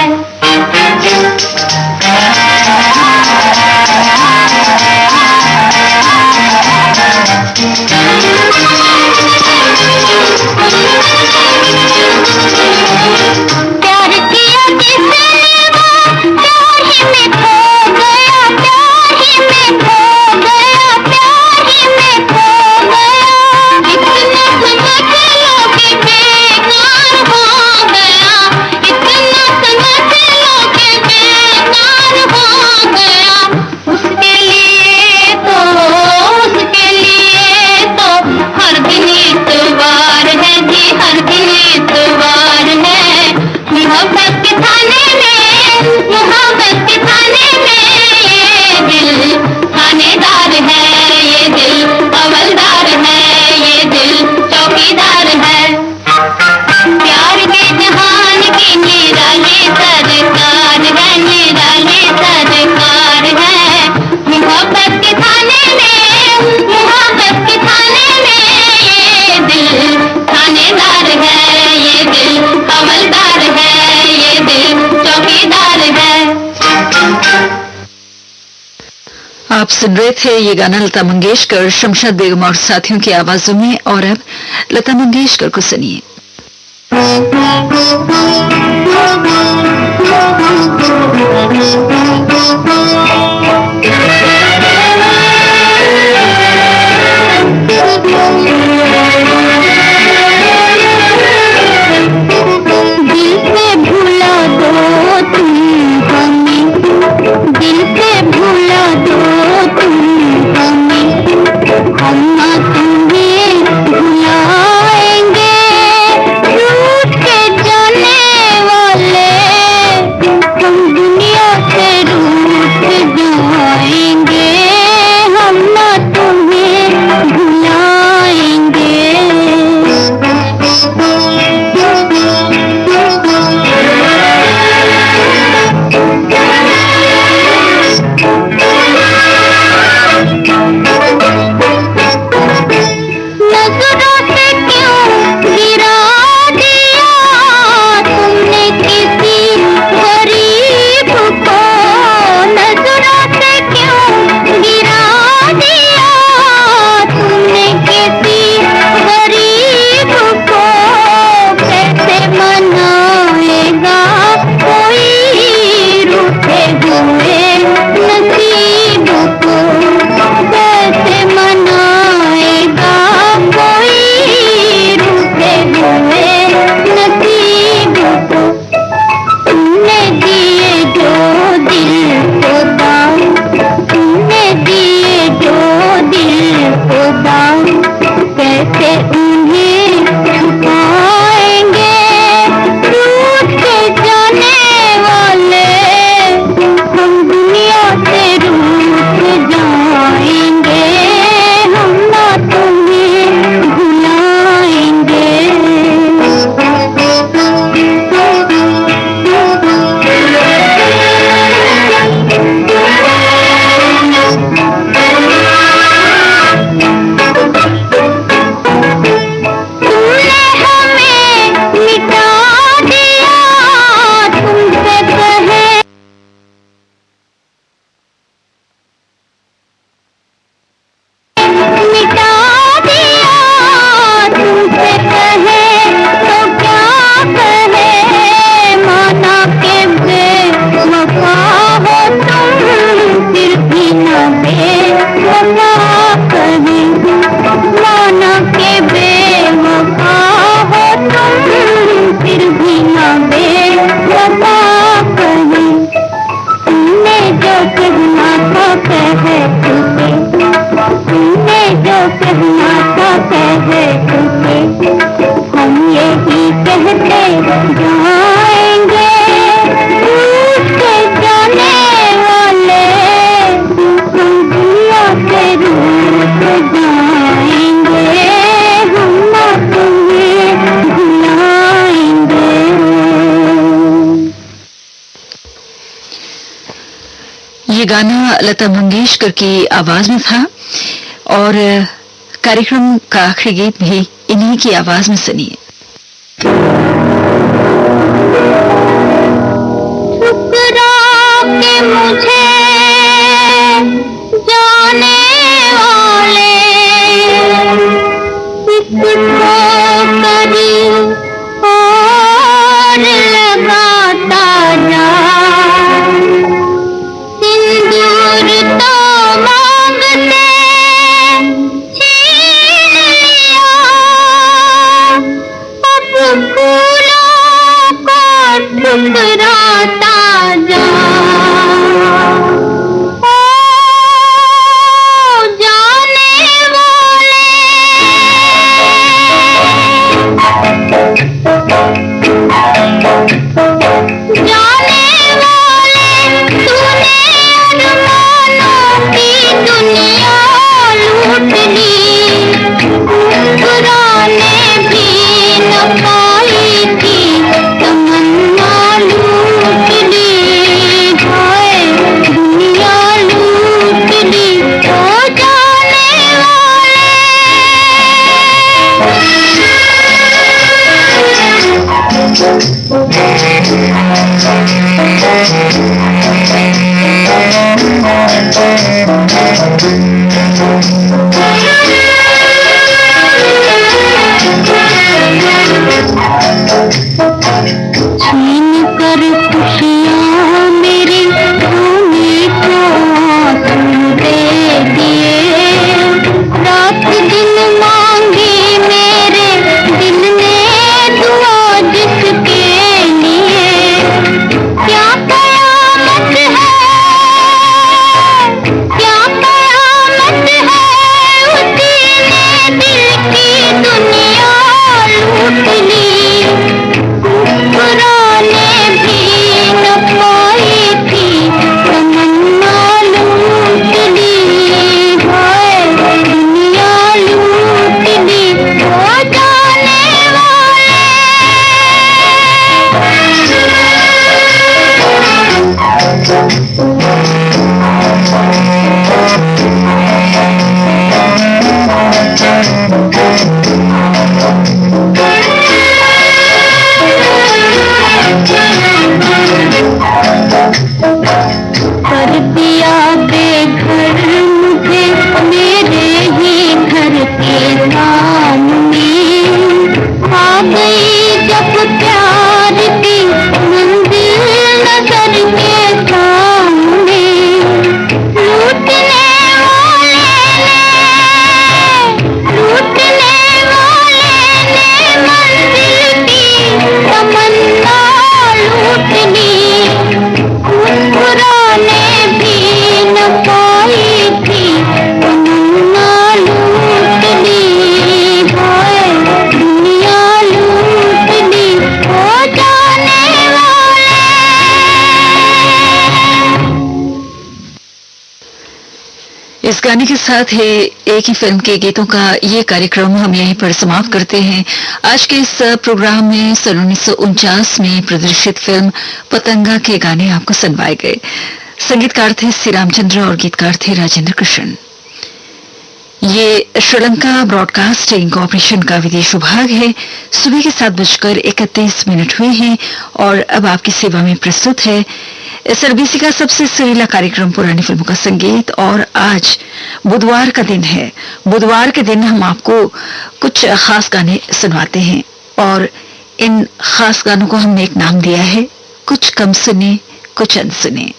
Speaker 3: दिल थानेदार है, ये दिल हवलदार है, ये दिल चौकीदार है।
Speaker 1: आप सुन रहे थे ये गाना लता मंगेशकर, शमशाद बेगम और साथियों की आवाजों में। और अब लता मंगेशकर को सुनिए।
Speaker 3: दिल से भुला दो तुम हमें, दिल से भुला दो तुम हमें, हम ना तुम्हें भुलाएंगे। रूठ के जाने वाले हम दुनिया से रूठ जाएंगे, हम ना तुम्हें भुलाएंगे। नजरों से क्यों गिरा दिया तुमने किसी गरीब को, नजरों से क्यों गिरा दिया तुमने किसी गरीब को। कैसे मनाएगा कोई रूठे हुए नसीब को, कैसे मनाएगा कोई रूठे हुए नसीब को। तुमने दिए जो दिल को दाम, तुमने दिए जो दिल को दाम, कैसे उन्हें छुपाएंगे। रूठ के जाने वाले हम दुनिया से रूठ जाएंगे, हम ना तुम्हें भुलाएंगे। तुमने हमें मिटा दिया, तुमसे कहे मिटा दिया, तुमसे कहे तो क्या कहे। माना के बेवफा हो तुम, फिर भी न बेवफा कहे। माना के बेवफा हो तुम, फिर भी न बेवफा कहे। तुमने जो कहना था कहे तुझे, तुमने जो कहना था कहे तुझे, हम यही कहते जाएंगे। रूठ के जाने वाले हम दुनिया से रूठ जाएंगे, हम ना तुम्हें भुलाएंगे।
Speaker 1: ये गाना लता मंगेशकर की आवाज में था और कार्यक्रम का आखिरी गीत भी इन्हीं की आवाज में सुनिए।
Speaker 3: ठुकरा के मुझे जाने वाले इस ठोकरी और लगाता जा। सिंदूर तो मांगते छीन लिया, अब फूलों को ठुकराता जा। ओ जाने वाले कर दिया बेघर मुझे मेरे ही घर के सामने, आ गई जब प्यार की मंजिल नजर के सामने, लूटने वाले ने मंजिल की तमन्ना लूट ली, मुस्कुराने भी न पाई थी तमन्ना लूट ली, हाय दुनिया लूट ली हो जाने वाले।
Speaker 1: इस गाने के साथ ही एक ही फिल्म के गीतों का ये कार्यक्रम हम यहीं पर समाप्त करते हैं। आज के इस प्रोग्राम में सन 1949 में प्रदर्शित फिल्म पतंगा के गाने आपको सुनवाए गए। संगीतकार थे श्री रामचंद्र और गीतकार थे राजेंद्र कृष्ण। ये श्रीलंका ब्रॉडकास्टिंग कॉरपोरेशन का विदेश विभाग है। सुबह के 7:31 हुए हैं और अब आपकी सेवा में प्रस्तुत है SRBC का सबसे सुरीला कार्यक्रम पुरानी फिल्मों का संगीत। और आज बुधवार का दिन है। बुधवार के दिन हम आपको कुछ खास गाने सुनवाते हैं और इन खास गानों को हमने एक नाम दिया है, कुछ कम सुने कुछ अनसुने।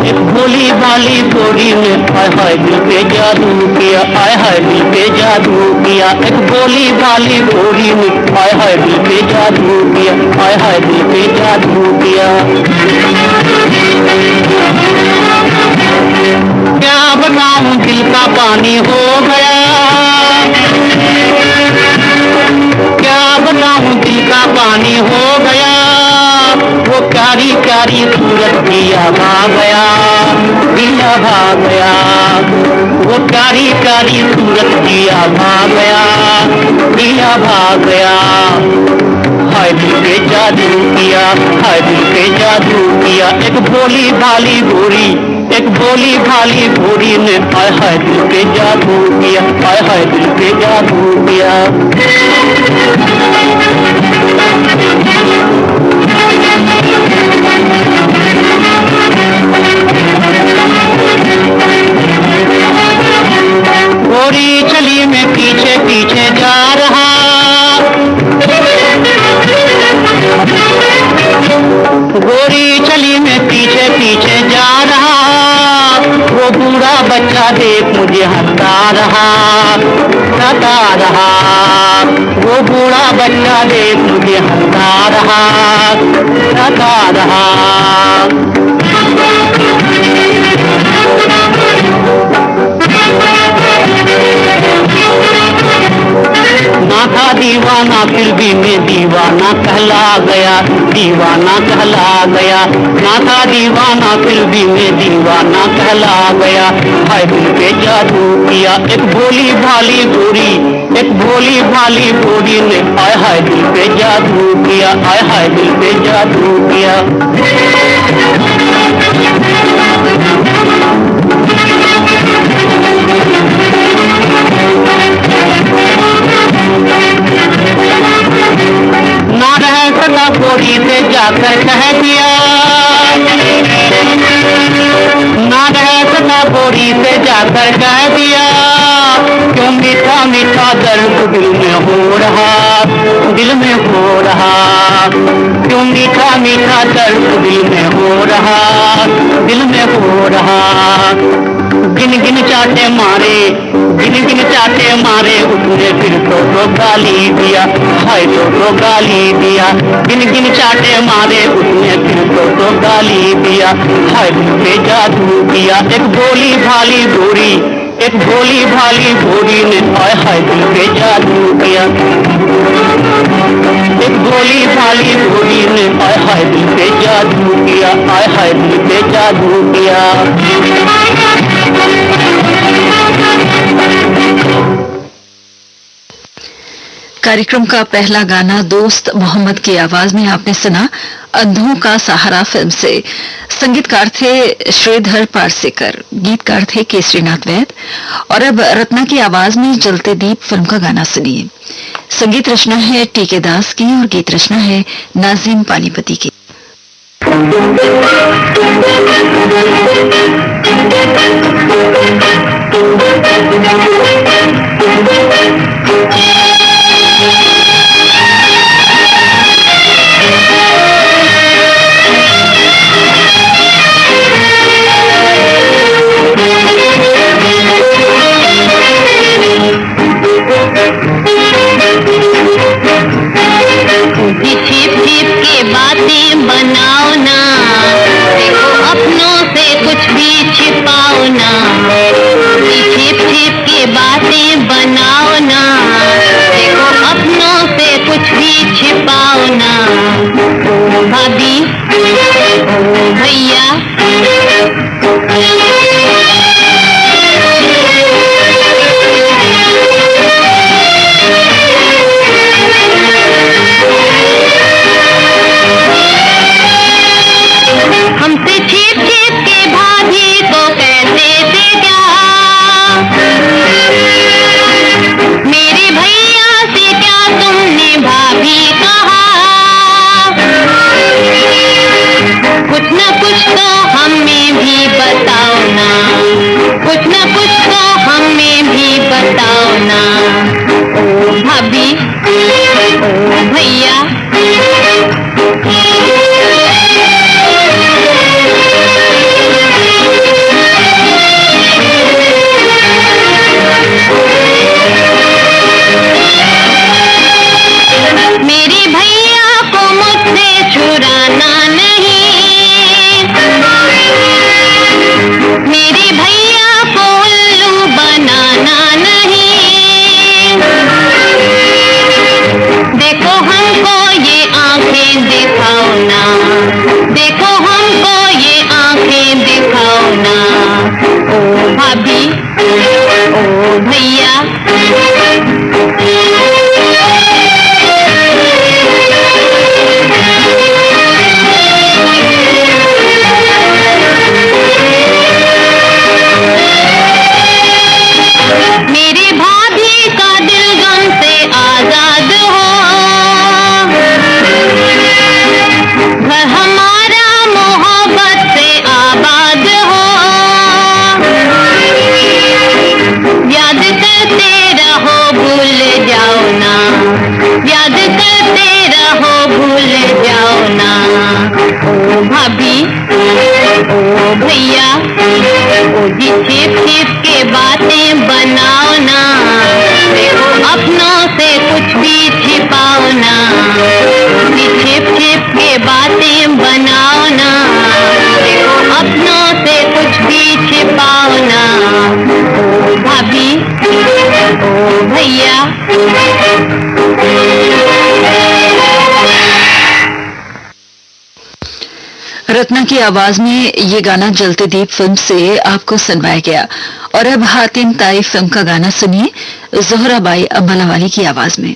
Speaker 2: एक भोली भाली गोरी ने आय हाय दिल पे जादू किया, आय हाय दिल पे जादू किया। एक भोली भाली गोरी ने आय हाय दिल पे जादू किया, आय हाय दिल पे जादू किया। क्या बताऊं दिल का पानी हो गया, क्या बताऊं दिल का पानी हो गया। वो प्यारी प्यारी सूरत दिया भाग गया, दिया भाग गया। वो प्यारी प्यारी सूरत दिया भाग गया, दिया भाग गया। हाय दिल पे जादू किया, हाय दिल पे जादू किया। एक भोली भाली गोरी, एक भोली भाली गोरी ने आय हाय दिल पे जादू किया, आय हाय दिल पे जादू किया। गोरी चली मैं पीछे पीछे जा रहा, गोरी चली मैं पीछे पीछे जा रहा। वो बूढ़ा बच्चा देख मुझे हंसता रहा, हंसता रहा। वो बूढ़ा बच्चा देख मुझे हंसता रहा, हंसता रहा। ना था दीवाना फिर भी मैं दीवाना कहला गया, दीवाना कहला गया। ना था दीवाना फिर भी मैं दीवाना कहला गया। हाय दिल पे जादू किया, एक भोली भाली गोरी, एक भोली भाली गोरी ने आय हाय दिल पे जादू किया, आय हाय दिल पे जादू किया। ना रह सका गोरी से जाकर कह दिया, ना रह सका गोरी से जाकर कह दिया। क्यों मीठा मीठा दर्द दिल में हो रहा, दिल में हो रहा। क्यों मीठा मीठा दर्द दिल में हो रहा, दिल में हो रहा। गिन गिन चाटे मारे, गिन गिन चाटे मारे उसने फिर तो गाली दिया, हाय तो गाली दिया। गिन गिन चाटे मारे उसने फिर तो गाली दिया, हाय पे जादू किया। एक भोली भाली गोरी, एक भोली भाली गोरी ने आय हाय दिल पे जादू किया। एक भोली भाली गोरी ने आय हाय दिल पे जादू किया, आय हाय दिल पे जादू किया।
Speaker 1: कार्यक्रम का पहला गाना दोस्त मोहम्मद की आवाज में आपने सुना अंधों का सहारा फिल्म से। संगीतकार थे श्रीधर पारसेकर, गीतकार थे केसरीनाथ वैद। और अब रत्ना की आवाज में जलते दीप फिल्म का गाना सुनिए। संगीत रचना है टीके दास की और गीत रचना है नाजिम पानीपति की।
Speaker 3: छिप छिप के बातें बनाओ ना, देखो अपनों से कुछ भी छिपाओ ना। छिप छिप के बातें बनाओ ना, देखो अपनों से कुछ भी छिपाओ ना। ओ भाभी, ओ भैया, हमसे छिप छिप के भाभी को कैसे दे क्या, मेरे भैया से क्या तुमने भाभी कहा। कुछ न कुछ तो हमें भी बताओ ना, कुछ न कुछ तो हमें भी बताओ ना। ओ भाभी, ओ भैया, मेरे भैया को मुझसे छुड़ाना नहीं, मेरे भैया को उल्लू बनाना नहीं। देखो हमको ये आंखें दिखाओ ना, देखो हमको ये आंखें दिखाओ ना। ओ भाभी, ओ भैया, मेरे भाभी का दिल गम से आजाद हो, घर हमारा मोहब्बत से आबाद हो। याद करते रहो भूल जाओ ना, याद करते रहो भूल जाओ ना। ओ भाभी, ओ भैया, ओ जी छिप छिप के बातें बनाओ ना, देखो अपनों से कुछ भी छिपाओ ना। छिप छिप के बातें बनाओ ना, देखो अपनों से कुछ भी छिपाओ ना। ओ भाभी, ओ भैया,
Speaker 1: रत्ना की आवाज में ये गाना जलते दीप फिल्म से आपको सुनवाया गया। और अब हातिम ताई फिल्म का गाना सुनिए जोहराबाई अम्बालावाली की आवाज में।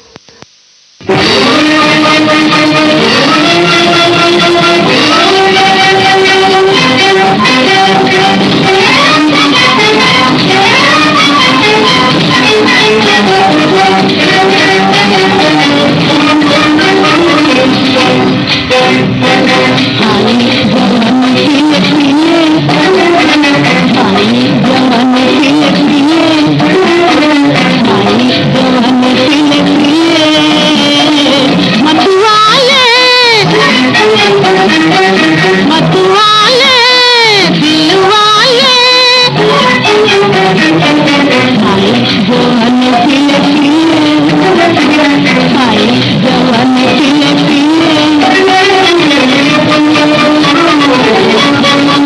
Speaker 3: जवान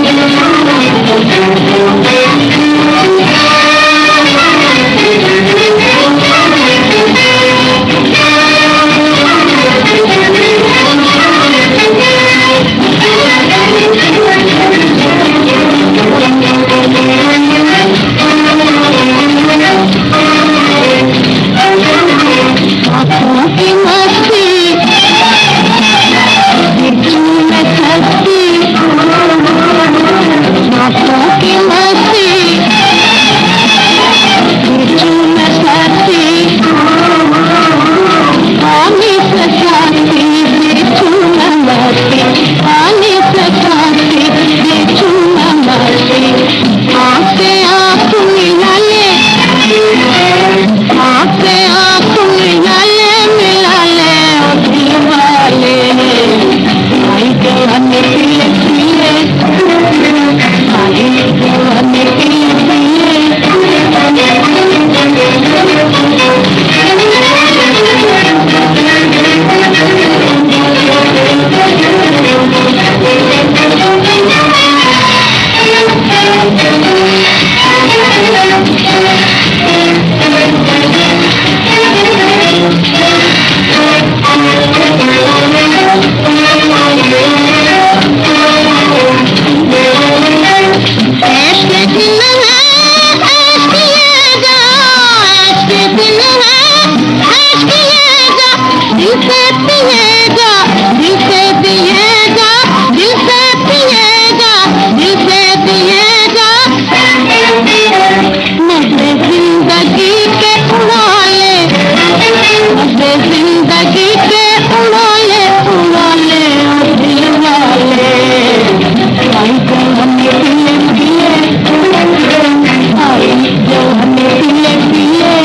Speaker 3: मजे जिंदगी के उड़ा ले ओ दिल वाले, आई जो हमें पिले पिले, आई जो हमें पिले पिले।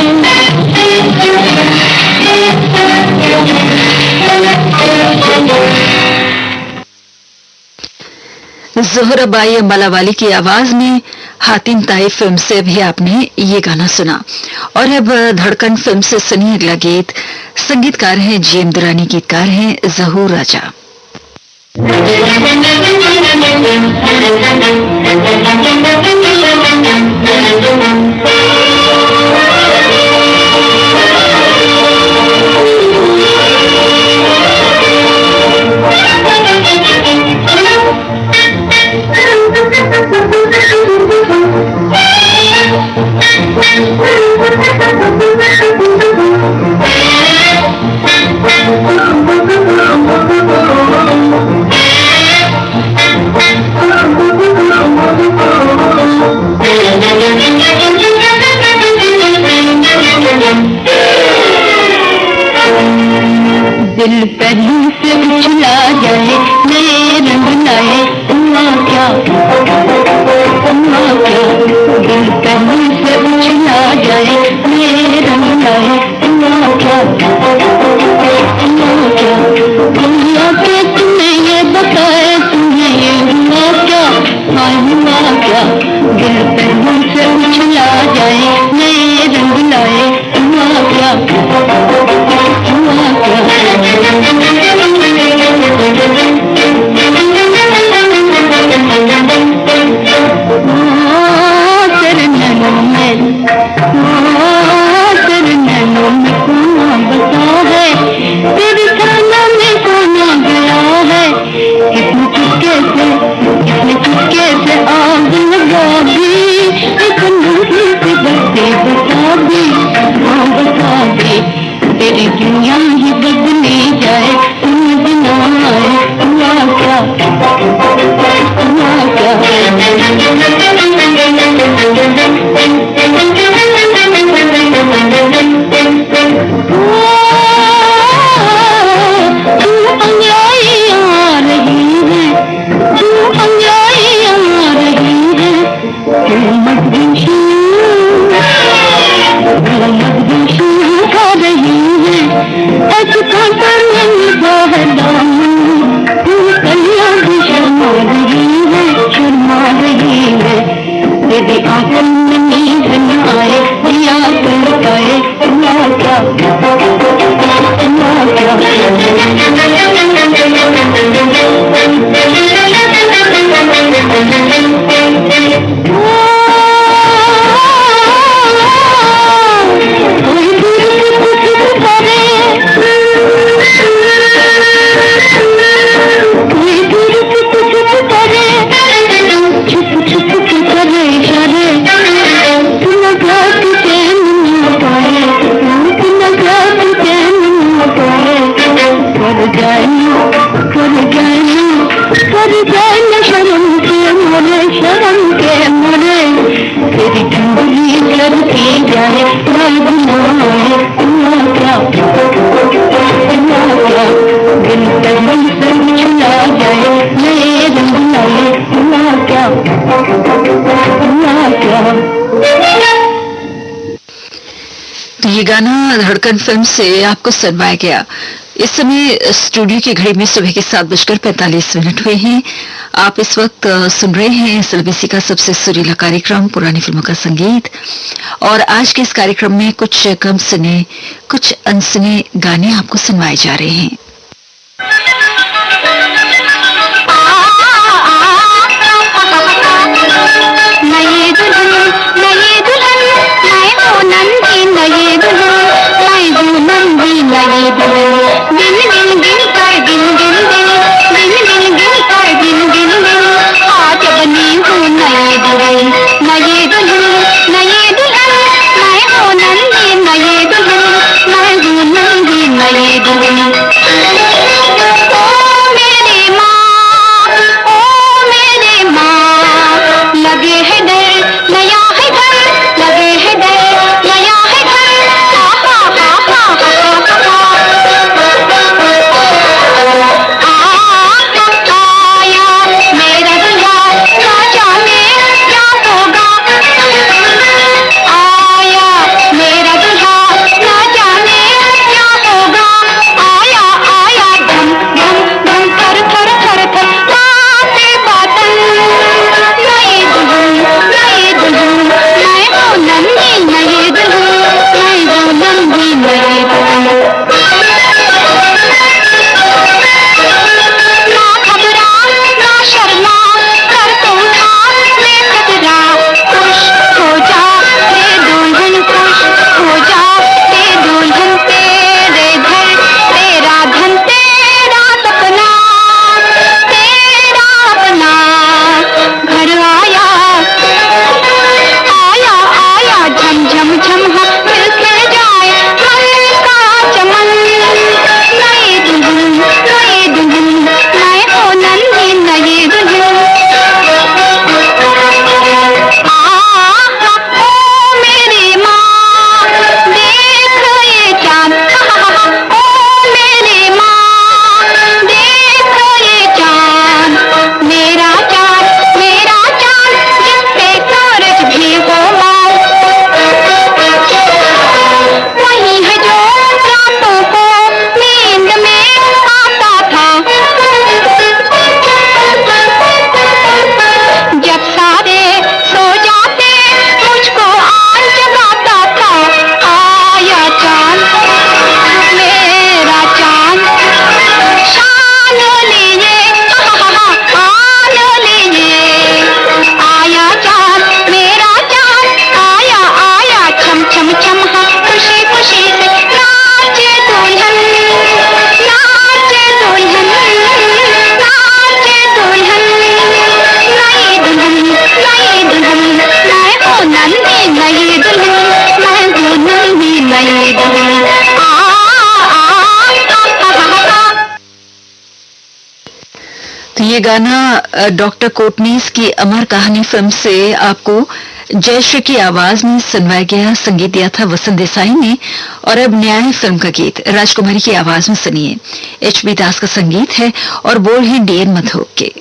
Speaker 1: ज़ोहराबाई अम्बालावाली की आवाज में हातिम ताई फिल्म से भी आपने ये गाना सुना। और अब धड़कन फिल्म से सुनिए अगला गीत। संगीतकार हैं जेम दुरानी, गीतकार हैं जहूर राजा।
Speaker 3: दिल पहलू से उछला जाए, नए रंग लाए, हुआ क्या, हुआ क्या। दिल पहलू से उछला जाए, नए रंग लाए, हुआ क्या, हुआ क्या। दुनिया के तुम्हें ये बताए, तुम्हें ये हुआ क्या, हाँ हुआ क्या। दिल पहलू से उछला जाए, नए रंग लाए, हुआ क्या, हुआ क्या। तेरे नैनों में कौन बसा है, तेरी खाना में कौन गया है। इतने चुपके से आग लगा दी, एक नूरी से बत्ती बता दी, हाँ बता दी। तेरी दुनिया ही बदली जाए, समझ ना आए, हुआ क्या, हुआ क्या। तू अंगड़ाई आ रही है, तू अंगड़ाई आ रही है, तू मदहोशी खा रही है। ऐसा कर है दामन, तू कलियां भी शर्मा रही है, शर्मा रही है। तेरी आंखों में नींद न आए, दिया तड़काए, हुआ क्या, हुआ क्या।
Speaker 1: तो ये गाना धड़कन फिल्म से आपको सुनवाया गया। इस समय स्टूडियो की घड़ी में सुबह के 7:45 हुए हैं। आप इस वक्त सुन रहे हैं एसएलबीसी का सबसे सुरीला कार्यक्रम पुरानी फिल्मों का संगीत। और आज के इस कार्यक्रम में कुछ कम सुने, कुछ अनसुने गाने आपको सुनवाए जा रहे हैं।
Speaker 3: लगे है डर, लगे है डर, नया है घर।
Speaker 1: ये गाना डॉक्टर कोटनीस की अमर कहानी फिल्म से आपको जयश्री की आवाज में सुनवाया गया। संगीत दिया था वसंत देसाई ने। और अब न्याय फिल्म का गीत राजकुमारी की आवाज में सुनिए। एच.बी. दास का संगीत है और बोल हैं डी.एन. मधोक के।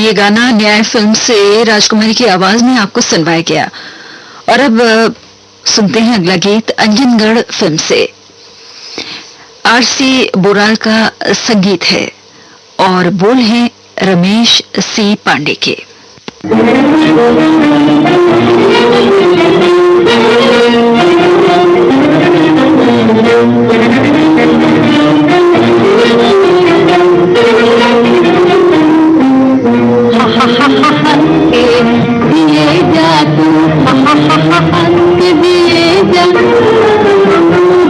Speaker 1: ये गाना न्याय फिल्म से राजकुमारी की आवाज में आपको सुनवाया गया। और अब सुनते हैं अगला गीत अंजनगढ़ फिल्म से। आर.सी. बोराल का संगीत है और बोल हैं रमेश सी पांडे के।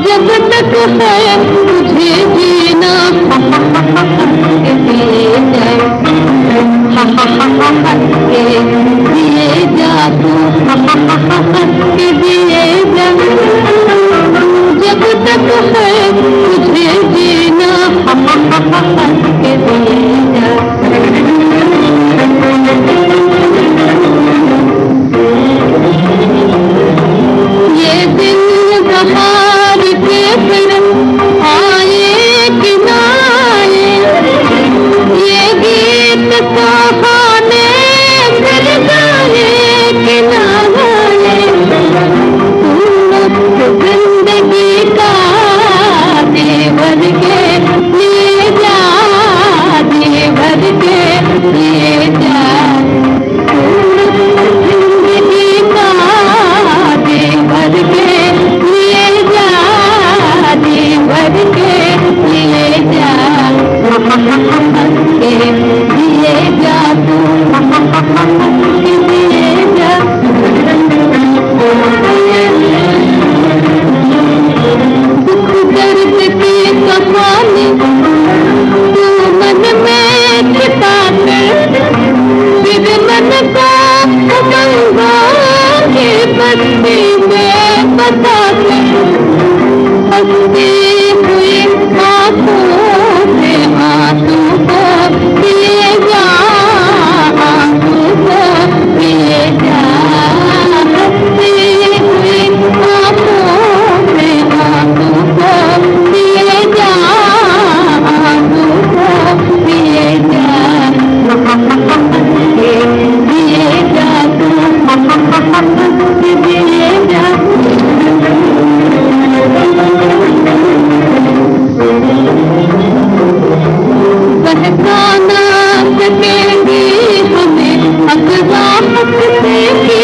Speaker 3: जब तक है मुझे जीना दिए जा तू दिए जा जब तक है दिए जादू दिए जादू दुख दर्द की कहानी तू मन में छिपा कर फिर मन को उमंगों की बस्ती में बता कर हंसती हुई आंखों से आंसू को पिए जा आंसू को पिए जा हंसती हुई आंखों से आंसू को पिए जा आंसू को पिए जा दिए जा दिए जा बहकाना सकेंगी हमें अकरामत से भी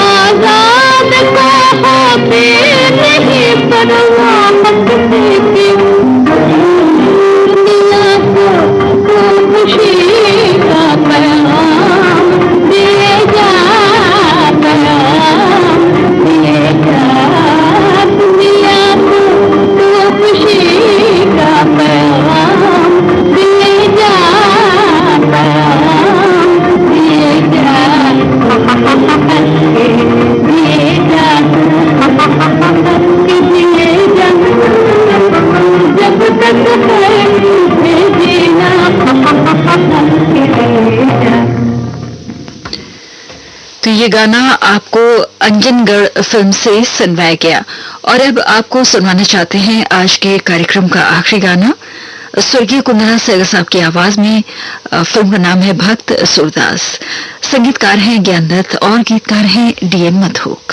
Speaker 3: आजाद को होते नहीं परवामत से भी दुनिया को खुशी का पैगाम दिए जा पैगाम दिए जा दुनिया को खुशी का पैगाम दिए जा पैगाम दिए जा दिए जा दिए जा जब तक है जीना
Speaker 1: तो ये गाना आपको अंजनगढ़ फिल्म से सुनवाया गया और अब आपको सुनवाना चाहते हैं आज के कार्यक्रम का आखिरी गाना स्वर्गीय कुंदरा सहगल साहब की आवाज में। फिल्म का नाम है भक्त सूरदास। संगीतकार हैं ज्ञानदत्त और गीतकार हैं डीएम मधोक।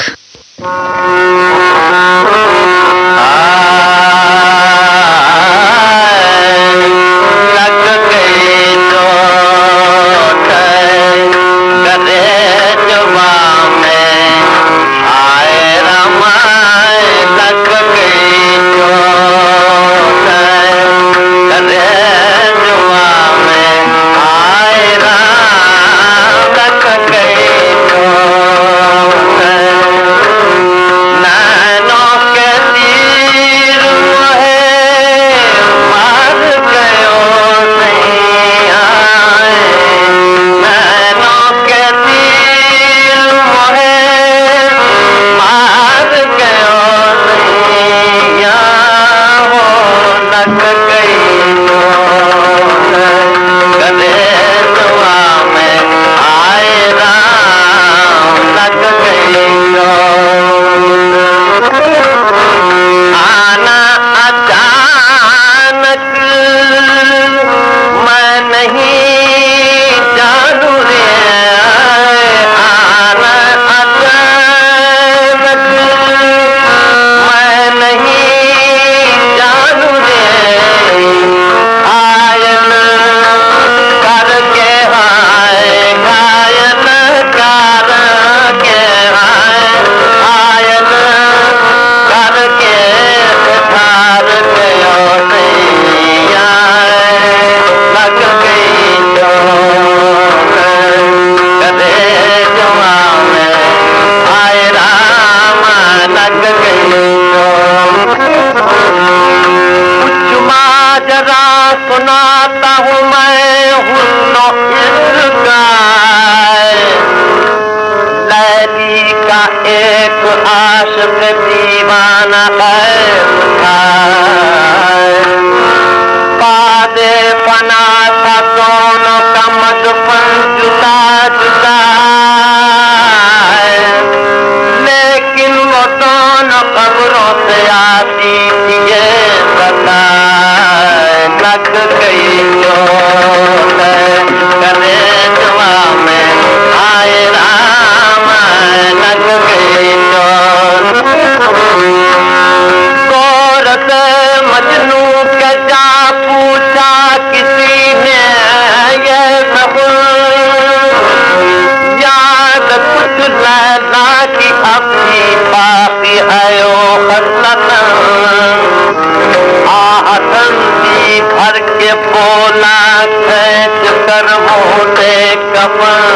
Speaker 4: आहतन दी भर करके बोला खींच कर मोटे कमर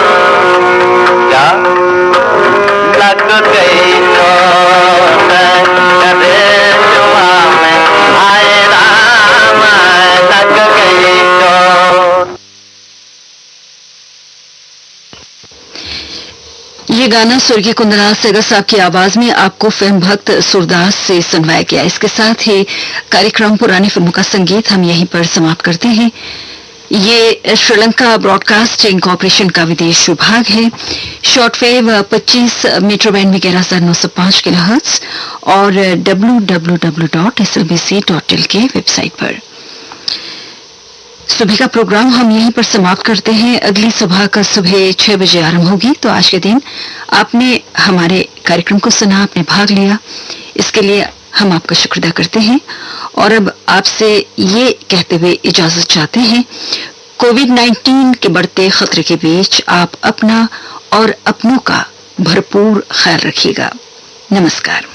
Speaker 4: क्या लग गई चोट करे जुआ में आए राम लग गई चोट।
Speaker 1: ये गाना स्वर्गीय कुंदलाल सेगर साहब की आवाज में आपको फिल्म भक्त सूरदास से सुनवाया गया। इसके साथ ही कार्यक्रम पुरानी फिल्मों का संगीत हम यहीं पर समाप्त करते हैं। ये श्रीलंका ब्रॉडकास्टिंग कॉरपोरेशन का विदेश विभाग है। शॉर्टवेव 25 मीटर बैंड में 11,905 किलोहर्ट्ज और www.slbc.il के वेबसाइट पर। सुबह का प्रोग्राम हम यहीं पर समाप्त करते हैं। अगली सुबह का सुबह 6 बजे आरंभ होगी। तो आज के दिन आपने हमारे कार्यक्रम को सुना, आपने भाग लिया, इसके लिए हम आपका शुक्र अदा करते हैं और अब आपसे ये कहते हुए इजाजत चाहते हैं, कोविड-19 के बढ़ते खतरे के बीच आप अपना और अपनों का भरपूर ख्याल रखिएगा। नमस्कार।